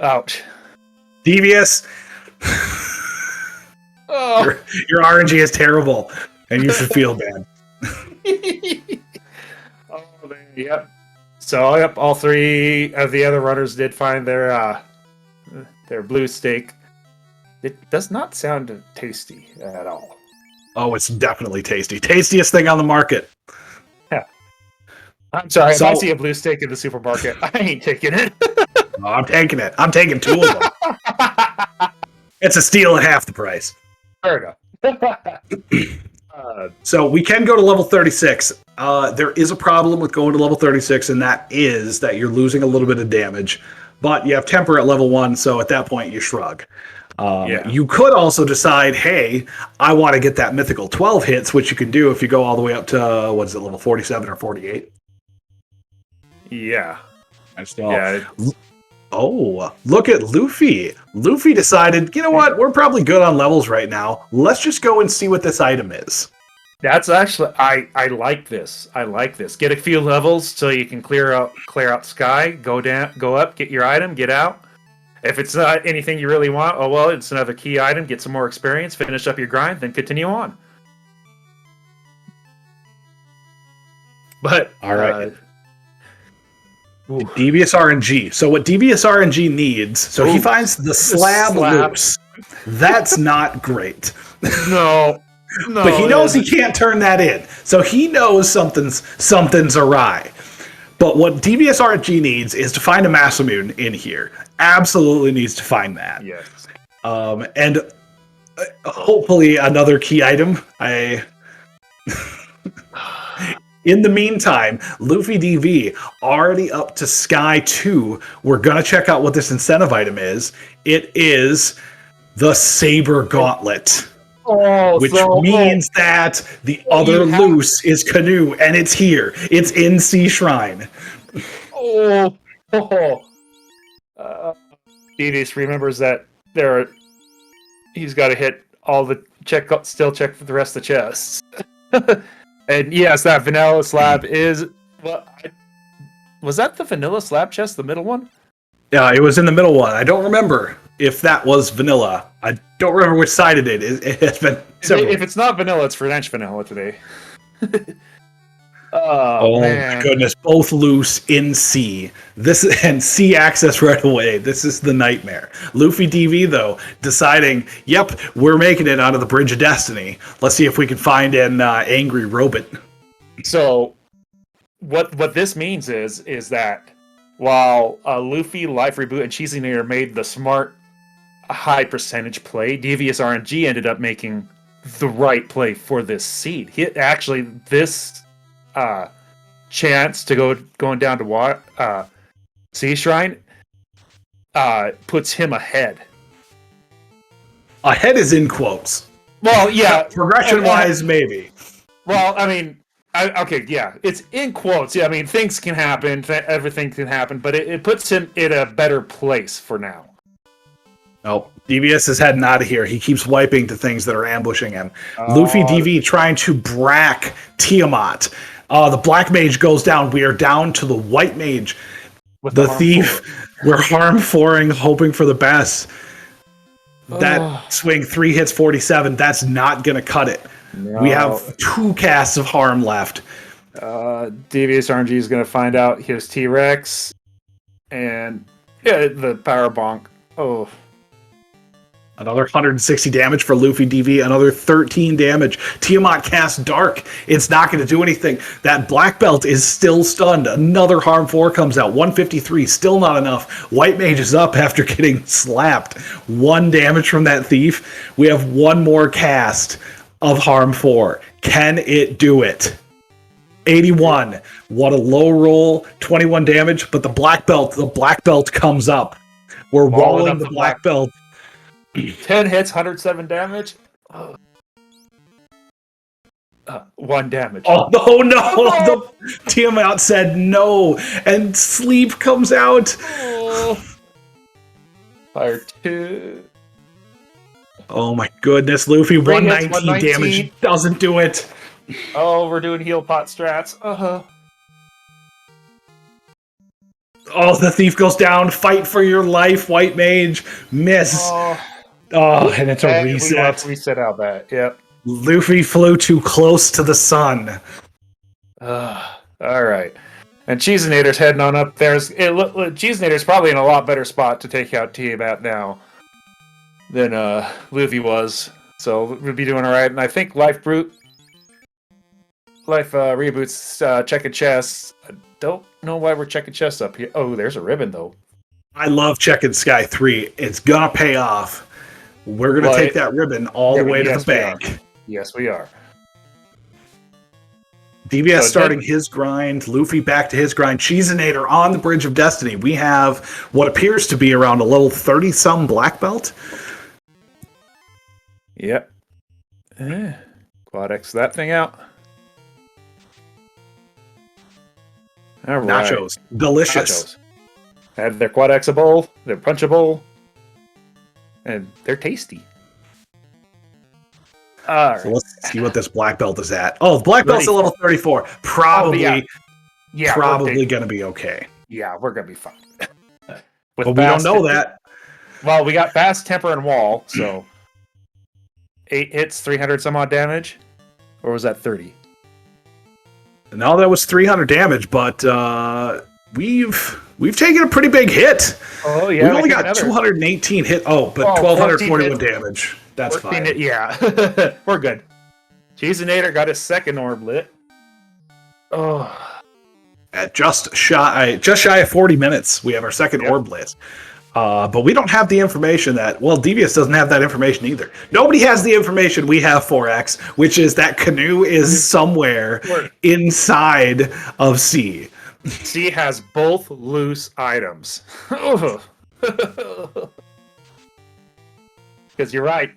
Ouch. Devious. Your RNG is terrible, and you should feel bad. Yep. So, yep, all 3 of the other runners did find their blue steak. It does not sound tasty at all. Oh, it's definitely tasty. Tastiest thing on the market. Yeah. I'm sorry, if I see a blue steak in the supermarket, I ain't taking it. No, I'm taking it. I'm taking 2 of them. It's a steal at half the price. Fair enough. So we can go to level 36. There is a problem with going to level 36, and that is that you're losing a little bit of damage. But you have temper at level 1, so at that point you shrug. You could also decide, hey, I want to get that mythical 12 hits, which you can do if you go all the way up to, level 47 or 48? Yeah. Oh, look at Luffy. Luffy decided, you know what, we're probably good on levels right now. Let's just go and see what this item is. That's actually, I like this. I like this. Get a few levels so you can clear out Sky, go down, go up, get your item, get out. If it's not anything you really want, oh well, it's another key item, get some more experience, finish up your grind, then continue on. But, alright. Devious RNG. So what Devious RNG needs, he finds the slab loose. That's not great. No. But he knows he can't turn that in. So he knows something's awry. But what Devious RNG needs is to find a Masamune in here. Absolutely needs to find that. Yes. And hopefully another key item. In the meantime, Luffy DV already up to Sky 2. We're going to check out what this incentive item is. It is the Saber Gauntlet. Which means that the other loose is Canoe, and it's here. It's in Sea Shrine. Devious remembers that he's got to hit all the check for the rest of the chests. And yes, that vanilla slab is. Well, was that the vanilla slab chest, the middle one? Yeah, it was in the middle one. I don't remember if that was vanilla. I don't remember which side it is. It has been several. If it's not vanilla, it's French vanilla today. Oh Oh my man. goodness, both loose in C. This and C access right away. This is the nightmare. Luffy DV though, deciding, yep, we're making it out of the Bridge of Destiny. Let's see if we can find an angry robot. So what this means is that while Luffy, Life Reboot, and Cheeseinator made the smart high percentage play, Devious RNG ended up making the right play for this seed. This chance to going down to Sea Shrine puts him ahead. Ahead is in quotes. Well, yeah, progression wise, maybe. Well, I mean, okay, yeah, it's in quotes. Yeah, I mean, things can happen, everything can happen, but it puts him in a better place for now. Nope. DVS is heading out of here. He keeps wiping to things that are ambushing him. Luffy DV trying to brack Tiamat. The Black Mage goes down. We are down to the White Mage. The Thief. We're harm 4ing, hoping for the best. That swing, 3 hits, 47. That's not going to cut it. No. We have 2 casts of harm left. Devious RNG is going to find out his T-Rex. And the Power Bonk. Oh. Another 160 damage for Luffy DV. Another 13 damage. Tiamat casts Dark. It's not going to do anything. That Black Belt is still stunned. Another harm 4 comes out. 153. Still not enough. White Mage is up after getting slapped. 1 damage from that Thief. We have 1 more cast of harm 4. Can it do it? 81. What a low roll. 21 damage. But the Black Belt comes up. We're walling the Black Belt. 10 hits, 107 damage. 1 damage. Oh, no. The Tiamat said no. And Sleep comes out. Fire 2. Oh, my goodness. Luffy, 119 damage. Doesn't do it. Oh, we're doing heal pot strats. Oh, the Thief goes down. Fight for your life, White Mage. Miss. Oh, and it's a reset. Reset out that. Yep. Luffy flew too close to the sun. All right. And Cheeseinator's heading on up there. Cheeseinator's probably in a lot better spot to take out Tiamat now than Luffy was. So we'll be doing all right. And I think Life Reboot's checking chests. I don't know why we're checking chests up here. Oh, there's a ribbon, though. I love checking Sky 3. It's going to pay off. We're going to take that ribbon all the way to the bank. Yes, we are. DBS starting his grind. Luffy back to his grind. Cheeseinator on the Bridge of Destiny. We have what appears to be around a little 30-some black belt. Yep. Quad X that thing out. All right. Nachos. Delicious. Nachos. Have their Quad Xable, they're punchable, and they're tasty. All right. So let's see what this black belt is at. Oh, the black belt's at level 34. Probably going to be okay. Yeah, we're going to be fine. But we don't know that. Well, we got fast, temper, and wall, so 8 hits, 300 some odd damage, or was that 30? No, that was 300 damage, but we've taken a pretty big hit. Oh yeah, we only got 218 hit. Oh, but 1,241 damage. That's fine. Yeah, we're good. Cheeseinator got his second orb lit. Oh, at just shy of 40 minutes, we have our second orb lit. But we don't have the information that, well, Devious doesn't have that information either. Nobody has the information we have, 4X, which is that Canoe is somewhere inside of C. C has both loose items. Because you're right.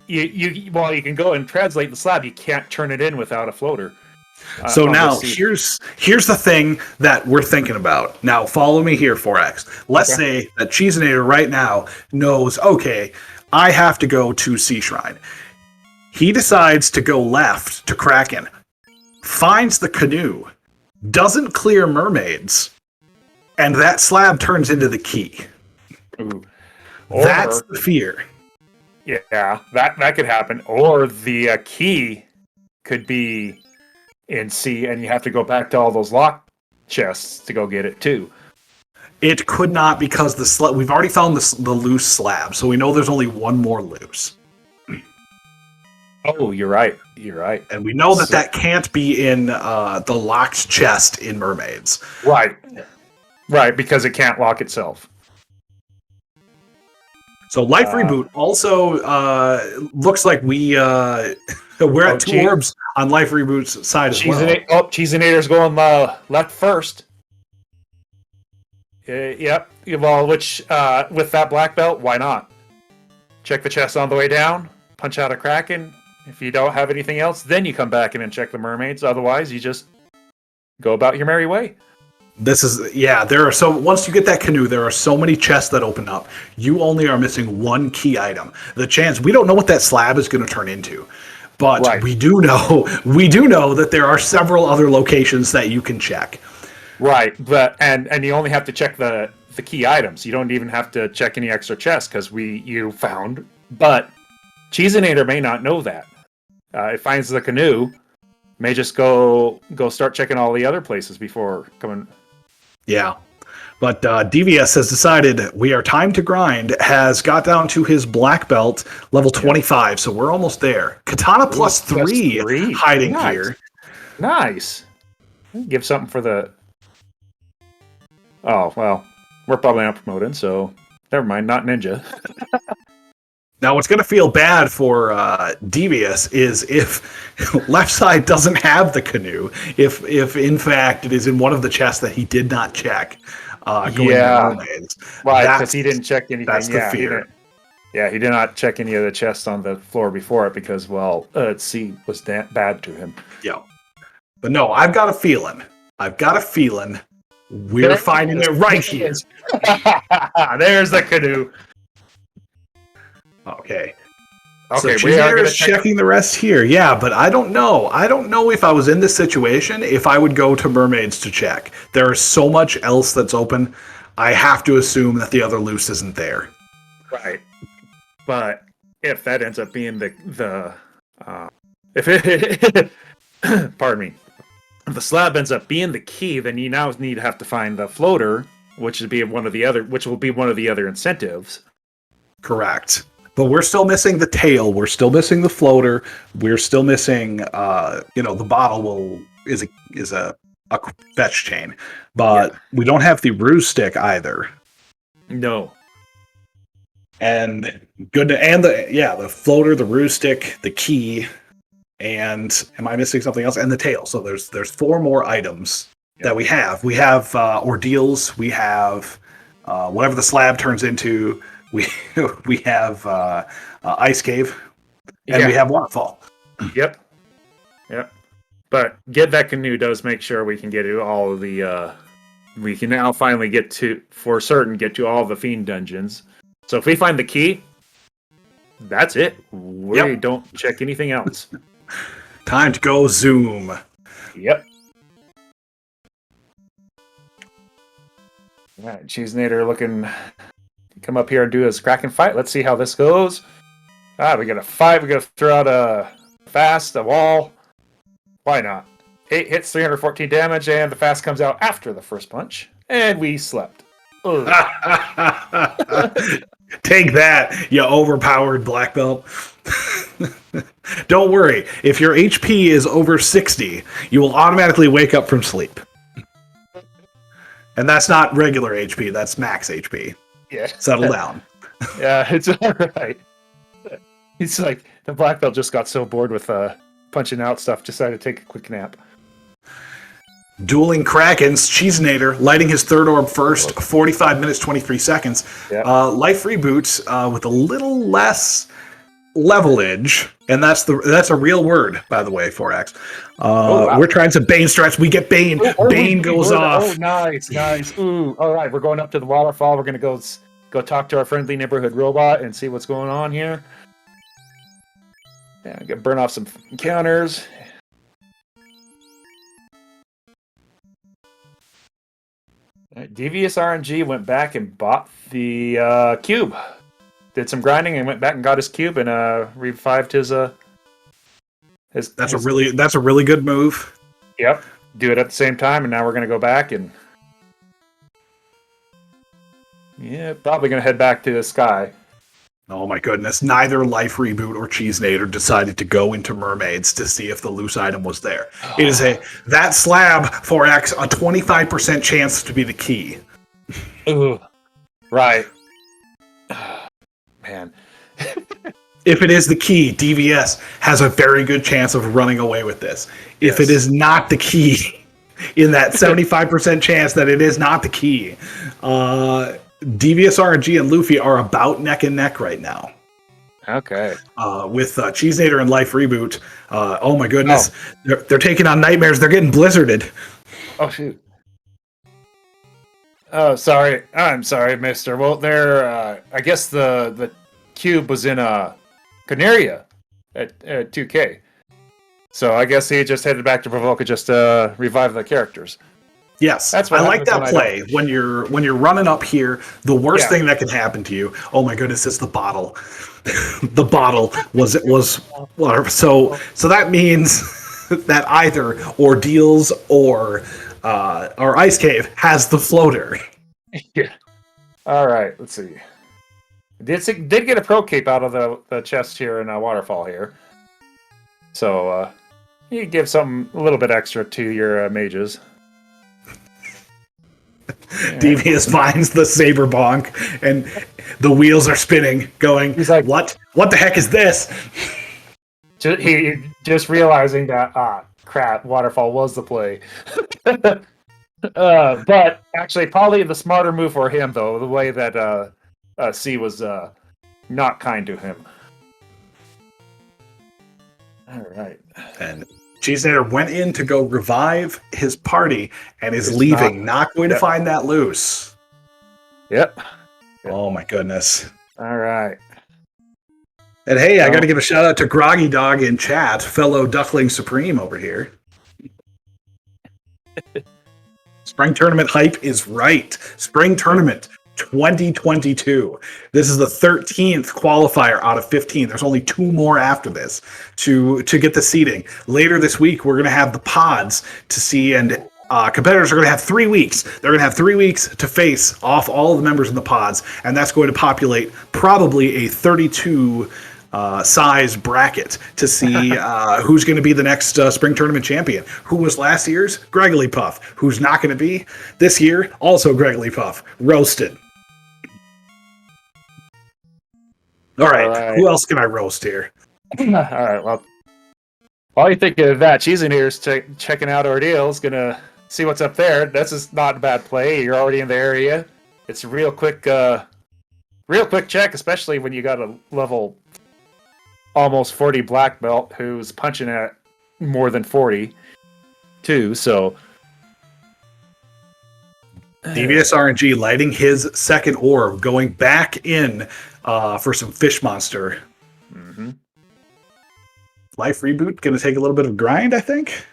While you can go and translate the slab, you can't turn it in without a floater. So now, here's the thing that we're thinking about. Now, follow me here, 4X. Let's say that Cheeseinator right now knows, okay, I have to go to Sea Shrine. He decides to go left to Kraken. finds the canoe, doesn't clear mermaids, and that slab turns into the key. Ooh. That's the fear. Yeah, that could happen. Or the key could be in C, and you have to go back to all those lock chests to go get it too. It could not, because we've already found the loose slab, so we know there's only one more loose. Oh, you're right. You're right. And we know that can't be in the locked chest in Mermaids. Right. Right, because it can't lock itself. So Life Reboot also looks like we're at 2 orbs on Life Reboot's side as well. Cheesinator's going left first. Yep. Well, which with that black belt, why not? Check the chest on the way down, punch out a Kraken. If you don't have anything else, then you come back in and check the mermaids. Otherwise, you just go about your merry way. Once you get that canoe, there are so many chests that open up. You only are missing one key item. The chance, we don't know what that slab is going to turn into. But we do know that there are several other locations that you can check. Right, but and you only have to check the key items. You don't even have to check any extra chests because you found. But Cheesinator may not know that. It finds the canoe, may just go start checking all the other places before coming. Yeah, but DVS has decided we are time to grind. Has got down to his black belt level 25, so we're almost there. Katana plus 3 hiding here. Nice. Give something for the. Oh well, we're probably not promoted, so never mind. Not ninja. Now, what's going to feel bad for Devious is if left side doesn't have the canoe, if in fact it is in one of the chests that he did not check. Going to Mermaids. Right, because he didn't check anything. That's the fear. He did not check any of the chests on the floor before it because, C was bad to him. Yeah. But no, I've got a feeling we're finding it right here. There's the canoe. Okay, so we are checking the rest here. Yeah, but I don't know. I don't know if I was in this situation, if I would go to Mermaids to check. There is so much else that's open. I have to assume that the other loose isn't there. Right. But if that ends up being pardon me. If the slab ends up being the key, then you now have to find the floater, which will be one of the other incentives. Correct. But we're still missing the tail. We're still missing the floater. We're still missing, the bottle is a fetch chain, but we don't have the ruse stick either. No. And the floater, the ruse stick, the key, and am I missing something else? And the tail. So there's 4 more items that we have. We have ordeals. We have whatever the slab turns into. We have Ice Cave, and we have Waterfall. Yep. But get that canoe does make sure we can get to all of the. We can now finally get to all the Fiend dungeons. So if we find the key, that's it. We don't check anything else. Time to go zoom. Yep. All right, Cheesinator looking. Come up here and do his Kraken fight. Let's see how this goes. We got a fight. We got to throw out a wall. Why not? 8 hits, 314 damage, and the fast comes out after the first punch. And we slept. Take that, you overpowered black belt. Don't worry. If your HP is over 60, you will automatically wake up from sleep. And that's not regular HP. That's max HP. Yeah. Settle down. Yeah, it's all right. It's like the black belt just got so bored with punching out stuff, decided to take a quick nap. Dueling Krakens, Cheesinator lighting his 3rd orb first, 45 minutes, 23 seconds. Yep. Life Reboots with a little less levelage, and that's a real word, by the way, 4X. We're trying some Bane strats. We get Bane. Bane goes off. Oh, nice. Ooh, all right, we're going up to the waterfall. We're going to go talk to our friendly neighborhood robot and see what's going on here. Yeah, burn off some counters. Devious RNG went back and bought the cube. Did some grinding and went back and got his cube and revived his. That's a really good move. Yep. Do it at the same time, and now we're gonna go back and. Yeah, probably gonna head back to the sky. Oh my goodness! Neither Life Reboot or Cheesenator decided to go into mermaids to see if the loose item was there. It is that slab 4x a 25% chance to be the key. Ooh, right. Man. If it is the key, DVS has a very good chance of running away with this. If it is not the key, in that 75% chance that it is not the key, DVS RNG and Luffy are about neck and neck right now. Okay. With Cheesenator and Life Reboot, oh my goodness, they're taking on nightmares. They're getting blizzarded. Oh shoot. Oh, sorry. I'm sorry, Mister. Well, there. I guess the cube was in Canaria at 2K. So I guess he just headed back to Provoca just to revive the characters. Yes, that's what I like that play. When you're running up here, the worst thing that can happen to you, oh my goodness, is the bottle. The bottle was water. So that means that either Ordeals or Ice Cave has the floater. Yeah. All right. Let's see. Did get a pro cape out of the chest here in Waterfall here. So you give a little bit extra to your mages. Devious finds the saber bonk, and the wheels are spinning, going, he's like, what the heck is this? He just realizing that, crap, Waterfall was the play. But actually, probably the smarter move for him, though, the way that C was not kind to him. All right. And Cheesenator went in to go revive his party and is leaving, not going to find that loose. Yep. Oh my goodness. All right. And hey, I got to give a shout out to Groggy Dog in chat, fellow Duckling Supreme over here. Spring Tournament hype is right. Spring Tournament 2022. This is the 13th qualifier out of 15. There's only 2 more after this to get the seeding. Later this week, we're going to have the pods to see, and competitors are going to have 3 weeks. They're going to have 3 weeks to face off all of the members in the pods, and that's going to populate probably a 32 size bracket to see who's going to be the next spring tournament champion. Who was last year's? Gregory Puff. Who's not going to be this year? Also Gregory Puff. Roasted. All right. Who else can I roast here? All right. Well, while you think of that, Cheesenator's checking out Ordeals, gonna see what's up there. This is not a bad play. You're already in the area. It's a real quick check, especially when you got a level almost 40 black belt who's punching at more than 40 too. So DVS RNG lighting his second orb, going back in for some fish monster. Mm-hmm. Life Reboot gonna take a little bit of grind, I think.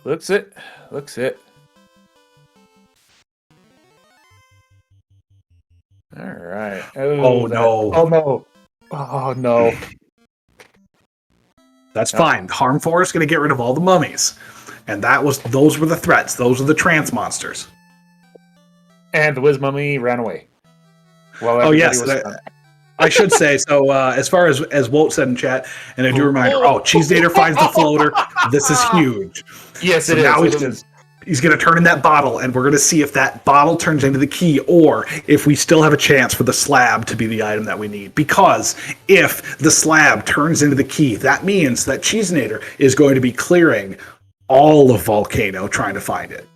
Looks it. All right. Oh no. Oh no. That's fine. Harm 4 is going to get rid of all the mummies. And those were the threats. Those are the trance monsters. And the Wiz Mummy ran away. Well, oh yes. I should say, so as far as Walt said in chat, and I do remind her, Cheesenator finds the floater. This is huge. Yes, so he's going to turn in that bottle, and we're going to see if that bottle turns into the key, or if we still have a chance for the slab to be the item that we need. Because if the slab turns into the key, that means that Cheesenator is going to be clearing all of Volcano trying to find it.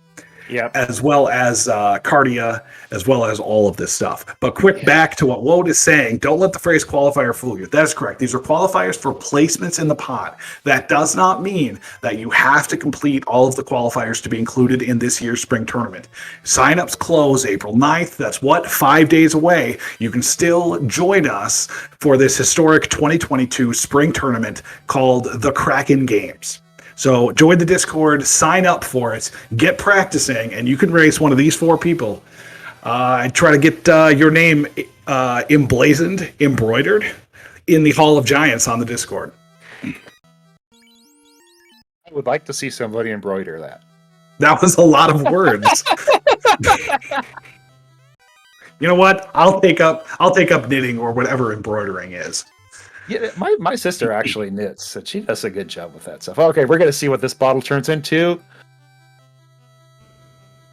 Yep. As well as Cardia, as well as all of this stuff. But quick back to what Woad is saying, don't let the phrase qualifier fool you. That is correct. These are qualifiers for placements in the pod. That does not mean that you have to complete all of the qualifiers to be included in this year's spring tournament. Signups close April 9th. That's 5 days away. You can still join us for this historic 2022 spring tournament called the Kraken Games. So join the Discord, sign up for it, get practicing, and you can race one of these 4 people. And try to get your name emblazoned, embroidered in the Hall of Giants on the Discord. I would like to see somebody embroider that. That was a lot of words. You know what? I'll take up knitting or whatever embroidering is. Yeah, my sister actually knits, so she does a good job with that stuff. Okay, we're gonna see what this bottle turns into.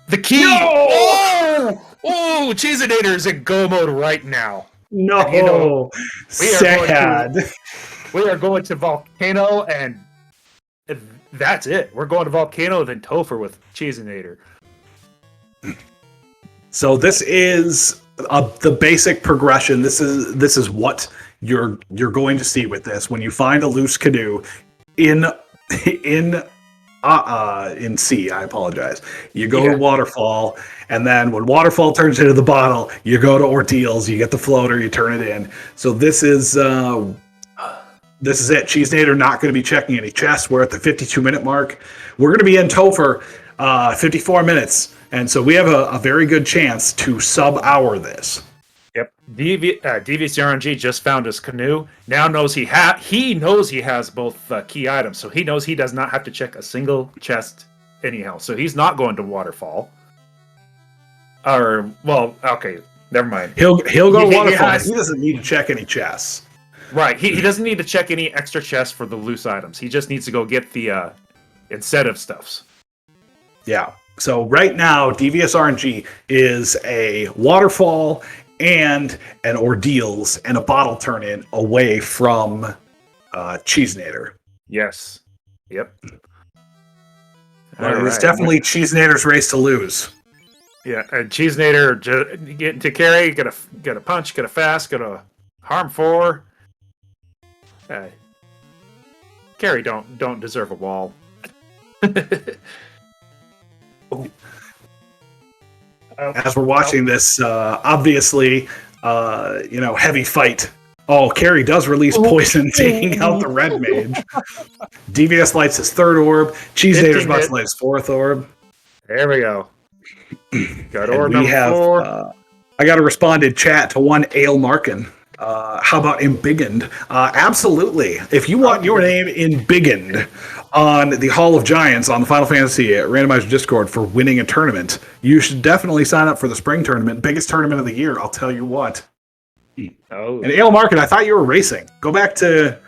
The key! No! Oh, Cheesinator is in go mode right now. No, you know, sad. We are going to Volcano, and that's it. We're going to Volcano, then Topher with Cheesinator. So this is the basic progression. This is what you're going to see with this when you find a loose canoe in C. I apologize. You go to Waterfall, and then when Waterfall turns into the bottle, you go to Ordeals. You get the floater. You turn it in. So this is it. Cheesinator not going to be checking any chests. We're at the 52-minute mark. We're going to be in Topher 54 minutes, and so we have a very good chance to sub-hour this. Yep. Devious RNG just found his canoe. Now knows he knows he has both key items, so he knows he does not have to check a single chest anyhow. So he's not going to Waterfall. Or okay, never mind. He'll go to Waterfall. He doesn't need to check any chests. Right. He doesn't need to check any extra chests for the loose items. He just needs to go get the incentive stuffs. Yeah. So right now, Devious RNG is a Waterfall and an Ordeals and a bottle turn-in away from Cheesinator. Yes. Yep. It's definitely Cheesinator's race to lose. Yeah, and Cheesinator getting to carry, get a punch, get a fast, get a harm 4. Carry don't deserve a wall. Oh. As we're watching this, obviously, heavy fight. Oh, Carrie does release poison, taking out the red mage. DVS lights his 3rd orb. Cheesinator's about to light his 4th orb. There we go. Got orb number 4. I got a responded chat to one Ale Markin. How about embiggened? Absolutely. If you want your name embiggened on the Hall of Giants on the Final Fantasy Randomizer Discord for winning a tournament, you should definitely sign up for the spring tournament. Biggest tournament of the year, I'll tell you what. Oh. And Ale Market, I thought you were racing. Go back to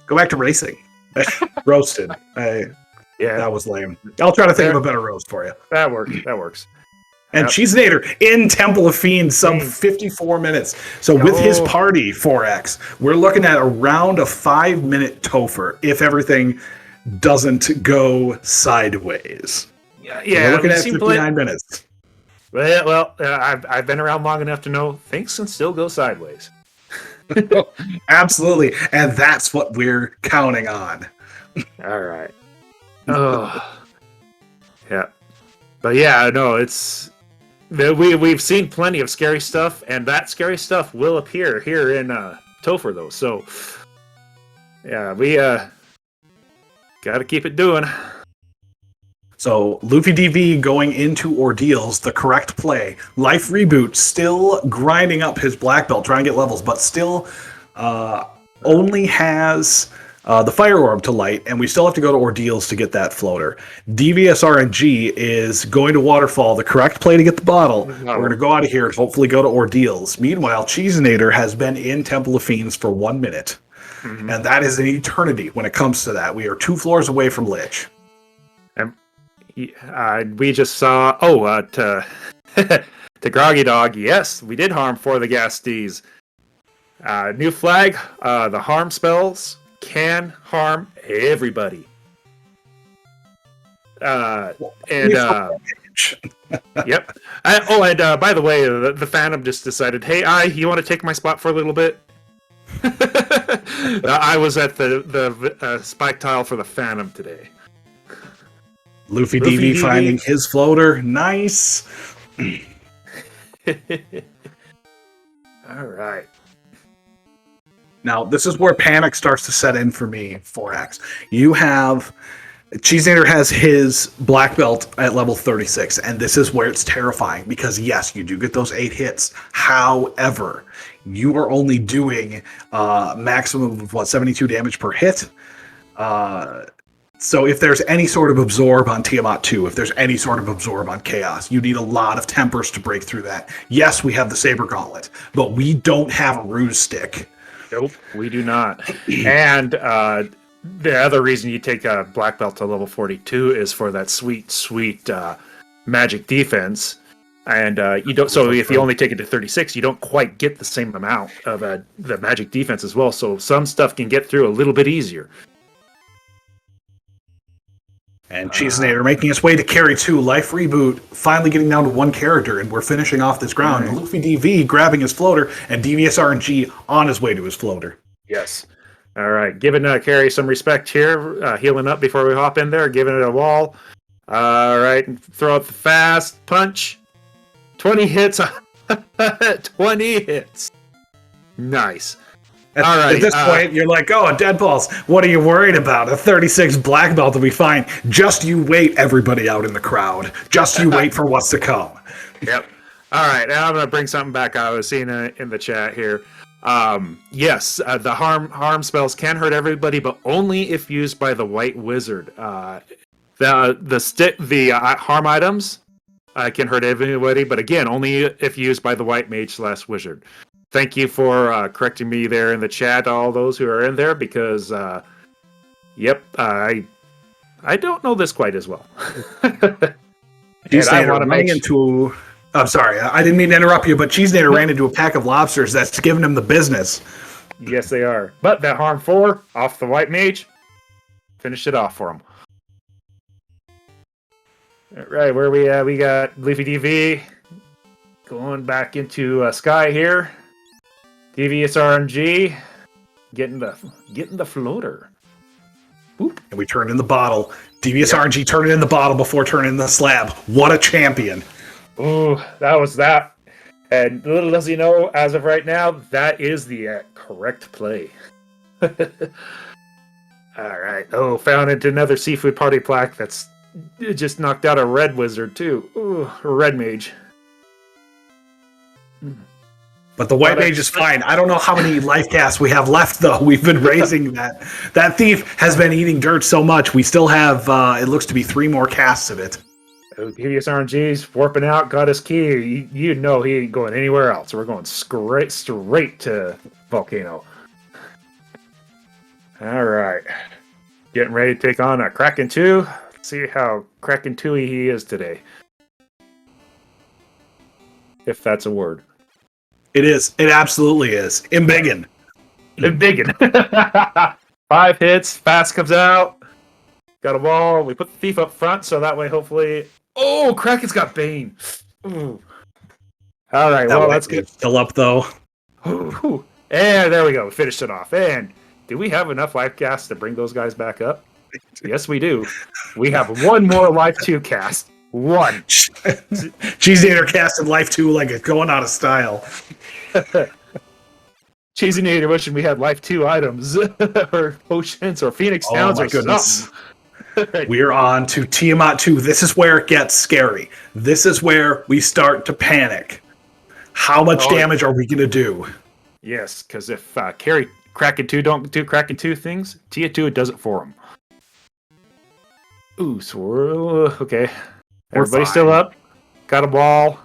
racing. Roasted. Yeah, that was lame. I'll try to think of a better roast for you. That works. And Cheesinator in Temple of Fiends, some 54 minutes. So with his party, 4X, we're looking at around a 5-minute Topher if everything doesn't go sideways. Yeah, we're looking at 59 minutes. Well, I've been around long enough to know things can still go sideways. Absolutely, and that's what we're counting on. All right. Oh, yeah, but yeah, no, we've seen plenty of scary stuff, and that scary stuff will appear here in Topher, though. So, yeah, we got to keep it doing. So, Luffy DV going into Ordeals, the correct play. Life Reboot still grinding up his black belt, trying to get levels, but still only has the Fire Orb to light, and we still have to go to Ordeals to get that floater. DVS RNG is going to Waterfall, the correct play to get the bottle. We're going to go out of here and hopefully go to Ordeals. Meanwhile, Cheesinator has been in Temple of Fiends for 1 minute, and that is an eternity when it comes to that. We are 2 floors away from Lich. We just saw to Groggy Dog. Yes, we did harm for the Gasties. New flag. The harm spells can harm everybody. Yep. And by the way, the Phantom just decided, hey, you want to take my spot for a little bit? I was at the spike tile for the Phantom today. Luffy DV finding his floater. Nice. All right. Now, this is where panic starts to set in for me, 4X. You have... Cheesenator has his black belt at level 36, and this is where it's terrifying, because yes, you do get those 8 hits. However, you are only doing maximum of, 72 damage per hit. So if there's any sort of absorb on Tiamat 2, if there's any sort of absorb on Chaos, you need a lot of tempers to break through that. Yes, we have the Saber Gauntlet, but we don't have a Ruse Stick. Nope, we do not. And the other reason you take a black belt to level 42 is for that sweet magic defense. And you don't. So if you only take it to 36, you don't quite get the same amount of the magic defense as well. So some stuff can get through a little bit easier. And Cheesenator making its way to carry 2, Life Reboot, finally getting down to 1 character, and we're finishing off this ground. Right. Luffy DV grabbing his floater, and Devious RNG on his way to his floater. Yes. All right, giving Carry some respect here, healing up before we hop in there, giving it a wall. All right, throw out the fast punch. 20 hits. 20 hits. Nice. All right. At this point, you're like, oh, Deadballs, what are you worried about? A 36 black belt will be fine. Just you wait, everybody out in the crowd. Just you wait for what's to come. Yep. All right, now I'm going to bring something back I was seeing in the chat here. Yes, the harm spells can hurt everybody, but only if used by the White Wizard. The harm items can hurt everybody, but again, only if used by the White Mage / Wizard. Thank you for correcting me there in the chat, all those who are in there, because yep, I don't know this quite as well. I'm sorry, I didn't mean to interrupt you, but Cheesenator ran into a pack of lobsters that's giving him the business. Yes, they are. But that harm 4 off the White Mage, finish it off for him. All right, where we at? We got Leafy DV going back into Sky here. Devious RNG getting the floater. Boop. And we turn in the bottle. Devious RNG turning in the bottle before turning in the slab. What a champion! Ooh, that was that. And little does he know, as of right now, that is the correct play. All right. Oh, found into another seafood party plaque. That's just knocked out a red wizard too. Ooh, a red mage. But the White Mage is fine. I don't know how many life casts we have left, though. We've been raising that. That thief has been eating dirt so much. We still have, it looks to be 3 more casts of it. Devious RNG's warping out, got his key. You know he ain't going anywhere else. We're going straight to Volcano. All right. Getting ready to take on a Kraken 2. Let's see how Kraken 2-y he is today. If that's a word. It is. It absolutely is. Embiggen. 5 hits. Fast comes out. Got a wall. We put the thief up front, so that way, hopefully... Oh, Kraken's got Bane. Ooh. All right, well, that's good. Still up, though. Ooh. And there we go. We finished it off. And do we have enough life casts to bring those guys back up? Yes, we do. We have 1 more Life 2 cast. 1. Cheesenator casted Life 2 like it's going out of style. Cheesenator wishing we had Life 2 items or potions or Phoenix Downs or something. We're on to Tiamat 2. This is where it gets scary. This is where we start to panic. How much damage are we going to do? Yes, because if Kraken 2 don't do Kraken 2 things, Tia 2 does it for them. Ooh, swirl. Okay. Everybody's still up. Got a ball.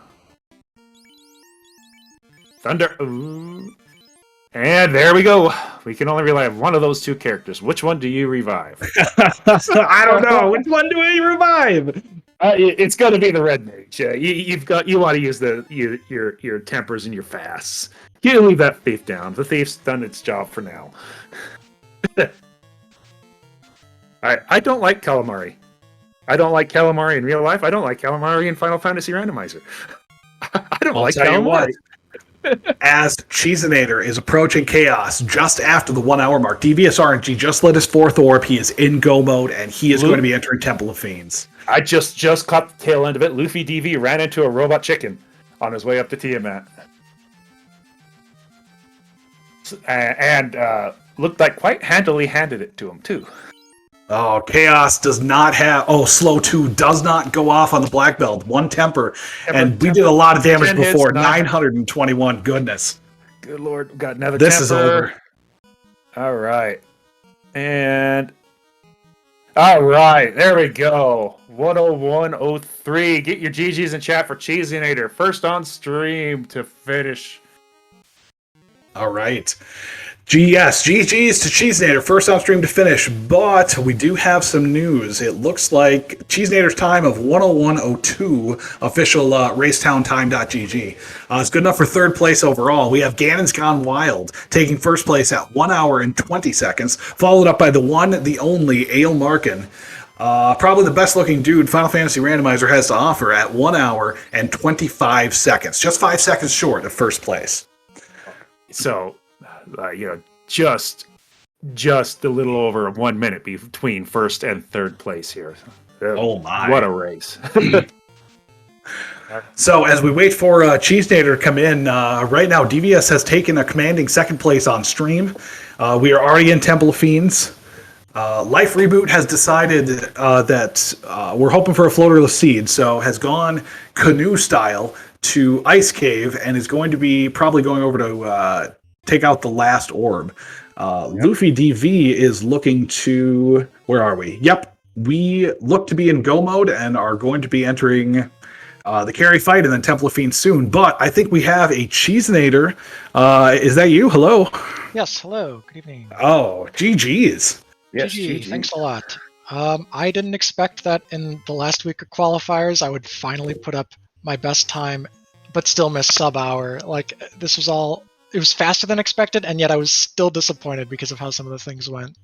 Thunder. Ooh. And there we go. We can only revive one of those 2 characters. Which one do you revive? I don't know. Which one do we revive? It's going to be the red mage. You want to use your tempers and your fasts. You leave that thief down. The thief's done its job for now. I don't like calamari. I don't like calamari in real life. I don't like calamari in Final Fantasy Randomizer. I don't like calamari. As Cheesenator is approaching Chaos just after the 1 hour mark, Devious RNG just lit his 4th orb. He is in go mode, and he is going to be entering Temple of Fiends. I just caught the tail end of it. Luffy DV ran into a robot chicken on his way up to Tiamat. and looked like quite handily handed it to him too. Oh, Chaos does not have. Oh, Slow 2 does not go off on the black belt. One temper. And we did a lot of damage 10 hits, before. 921. Goodness. Good lord, we got another This temper. is over. All right. And all right, there we go. 101.03. Get your GGs in chat for Cheesinator. First on stream to finish. All right. Yes, GG's to Cheesinator, first on stream to finish, but we do have some news. It looks like Cheesinator's time of 101.02, official racetowntime.gg. It's good enough for third place overall. We have Ganon's Gone Wild taking first place at 1 hour and 20 seconds, followed up by the one, the only, Ale Markin. Probably the best looking dude Final Fantasy Randomizer has to offer at 1 hour and 25 seconds, just 5 seconds short of first place. So, just a little over 1 minute between first and third place here. Oh my! What a race! So as we wait for Cheesinator to come in, right now DVS has taken a commanding second place on stream. We are already in Temple of Fiends. Life Reboot has decided that we're hoping for a floaterless seed, so has gone canoe style to Ice Cave and is going to be probably going over to take out the last orb. Luffy DV is looking to... Where are we? Yep. We look to be in go mode and are going to be entering the carry fight and then Temple of Fiends soon. But I think we have a Cheesinator. Is that you? Hello? Yes, hello. Good evening. Oh, GG's. Yes, GG, GG. thanks a lot. I didn't expect that in the last week of qualifiers I would finally put up my best time, but still miss sub-hour. Like, this was all... It was faster than expected, and yet I was still disappointed because of how some of the things went.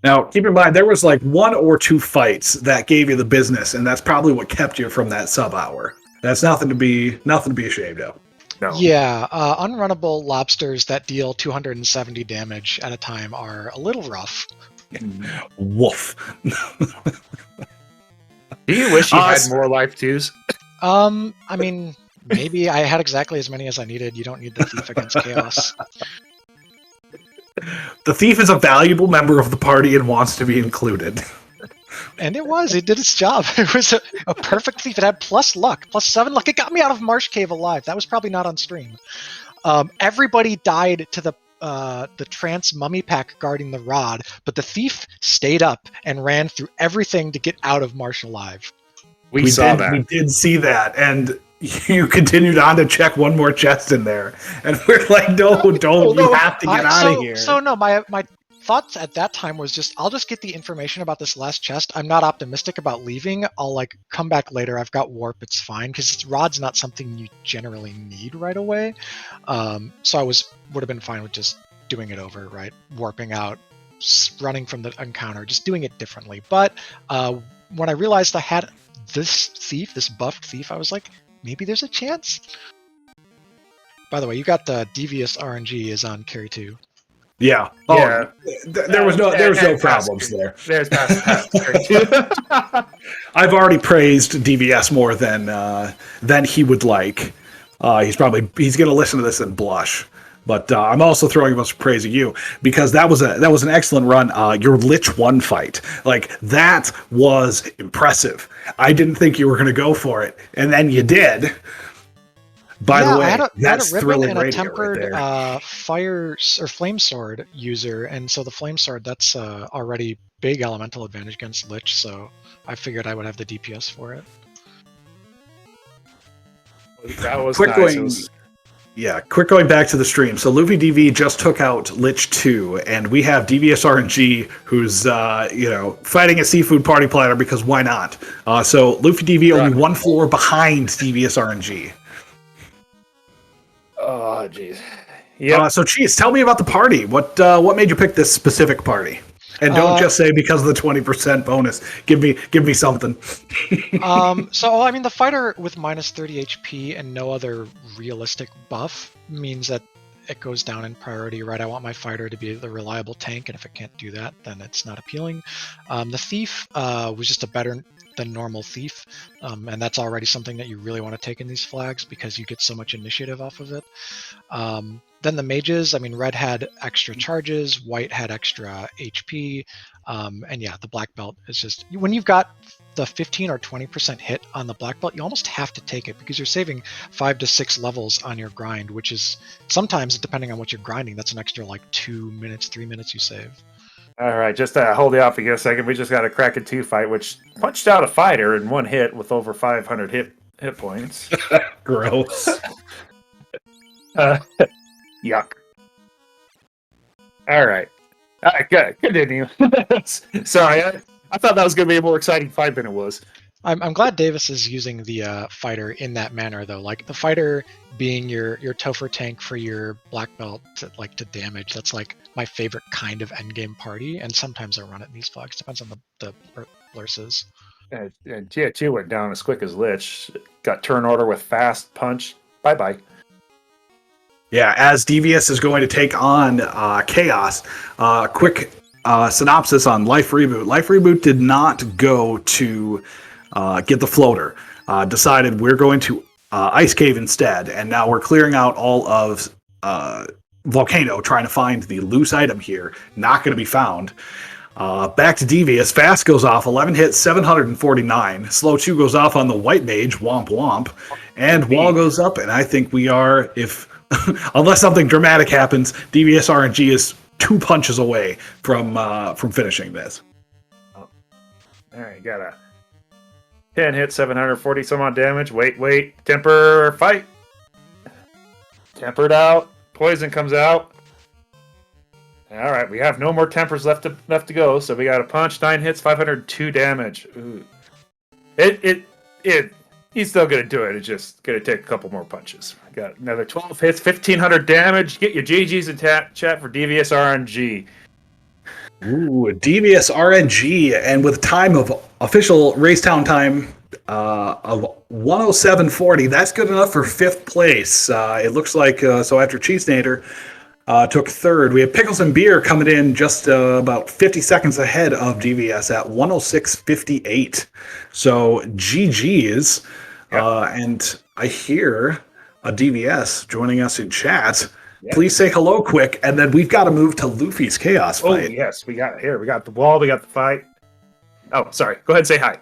Now, keep in mind, there was like 1 or 2 fights that gave you the business, and that's probably what kept you from that sub-hour. That's nothing to be ashamed of. No. Yeah, unrunnable lobsters that deal 270 damage at a time are a little rough. Woof. Do you wish you had more life twos? I mean, maybe I had exactly as many as I needed. You don't need the thief against chaos. The thief is a valuable member of the party and wants to be included. And it was. It did its job. It was a perfect thief. It had plus luck, plus 7 luck. It got me out of Marsh Cave alive. That was probably not on stream. Everybody died to the trance mummy pack guarding the rod, but the thief stayed up and ran through everything to get out of Marsh alive. We saw that. We did see that, and you continued on to check one more chest in there, and we're like, no, don't. You have to get out of here. So no, my thoughts at that time was just, I'll just get the information about this last chest. I'm not optimistic about leaving. I'll like come back later. I've got warp. It's fine because rod's not something you generally need right away. So I would have been fine with just doing it over, right? Warping out, running from the encounter, just doing it differently. But when I realized I had this thief, this buffed thief, I was like, maybe there's a chance. By the way, you got the devious RNG is on carry 2. Yeah. Oh, yeah. There was no problems there. There's past. I've already praised DVS more than he would like. He's going to listen to this and blush. But I'm also throwing a bunch of praise at you because that was an excellent run. Your Lich 1 fight, like that was impressive. I didn't think you were going to go for it, and then you did. By the way, that's thrilling and a radio tempered right fire or flame sword user, and so the flame sword that's already big elemental advantage against Lich. So I figured I would have the DPS for it. That was quick nice. Quick going back to the stream. So Luffy DV just took out Lich 2, and we have DVS RNG who's fighting a seafood party platter because why not? So Luffy DV only 1 floor behind DVS RNG. Oh jeez. Yeah. So Cheese, tell me about the party. What made you pick this specific party? And don't just say because of the 20% bonus. Give me something. So I mean, the fighter with minus 30 HP and no other realistic buff means that it goes down in priority, right? I want my fighter to be the reliable tank, and if it can't do that, then it's not appealing. The thief was just a better than normal thief, and that's already something that you really want to take in these flags because you get so much initiative off of it. then the mages, I mean, red had extra charges, white had extra HP, and yeah, the black belt is just when you've got the 15 or 20% hit on the black belt, you almost have to take it because you're saving 5 to 6 levels on your grind, which is sometimes, depending on what you're grinding, that's an extra like 2 minutes, 3 minutes you save. All right, just hold it off for you a second. We just got a Kraken 2 fight, which punched out a fighter in one hit with over 500 hit points. Gross. Yuck. All right. Good. Continue. Sorry, I thought that was going to be a more exciting fight than it was. I'm glad Davis is using the fighter in that manner, though. Like the fighter being your Topher tank for your black belt to damage. That's like my favorite kind of endgame party, and sometimes I run it in these flags. Depends on the lurses. And GH2 went down as quick as Lich. Got turn order with fast punch. Bye. Yeah, as Devious is going to take on Chaos, quick synopsis on Life Reboot. Life Reboot did not go to get the floater. Decided we're going to Ice Cave instead, and now we're clearing out all of Volcano, trying to find the loose item here. Not going to be found. Back to Devious. Fast goes off, 11 hits, 749. Slow 2 goes off on the White Mage, womp womp. And Wall goes up, and I think we are, unless something dramatic happens, Devious RNG is 2 punches away from finishing this. All right, got a 10 hit, 740 some odd damage. Wait. Temper fight. Tempered out. Poison comes out. All right, we have no more tempers left to go, so we got a punch, 9 hits, 502 damage. Ooh. He's still gonna do it. It's just gonna take a couple more punches. Got another 12 hits, 1500 damage. Get your GGs in chat for Devious RNG. Ooh, Devious RNG, and with time of official Racetown time of 107.40, that's good enough for 5th place. It looks like so after Cheesenator took 3rd, we have Pickles and Beer coming in just about 50 seconds ahead of DVS at 106.58. So GG's, and I hear a DVS joining us in chat. Yeah. Please say hello quick, and then we've got to move to Luffy's Chaos fight. Oh, yes, we got the wall, we got the fight. Oh, sorry. Go ahead and say hi.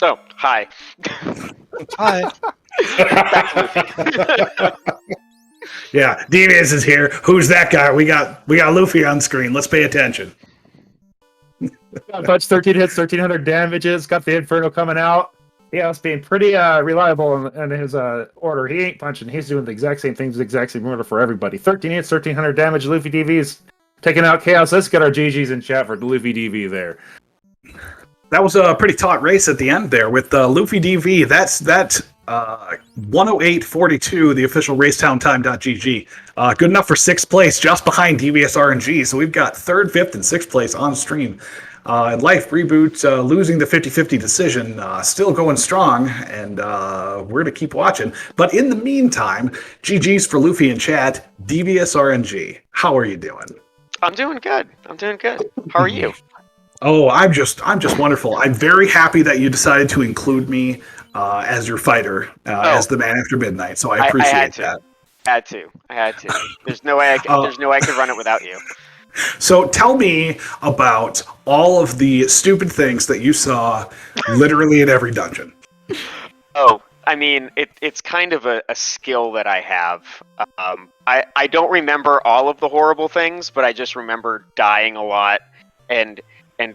Oh, hi. Hi. Yeah, Devious is here. Who's that guy? We got Luffy on screen. Let's pay attention. Got touch, 13 hits, 1300 damages. Got the Inferno coming out. Chaos being pretty reliable in his order. He ain't punching. He's doing the exact same things, the exact same order for everybody. 13 hits, 1300 damage. Luffy DV's taking out Chaos. Let's get our GGs in chat for Luffy DV there. That was a pretty taut race at the end there with Luffy DV. That's 108.42, the official racetowntime.gg. Good enough for 6th place, just behind DVS RNG. So we've got 3rd, 5th, and 6th place on stream. Life Reboot losing the 50-50 decision, still going strong, and we're going to keep watching. But in the meantime, GG's for Luffy in chat. DVS RNG, how are you doing? I'm doing good. How are you? Oh, I'm just wonderful. I'm very happy that you decided to include me as your fighter, as the man after midnight. So I appreciate that. I had to. There's no way I could run it without you. So tell me about all of the stupid things that you saw literally in every dungeon. Oh, I mean, it's kind of a skill that I have. I don't remember all of the horrible things, but I just remember dying a lot and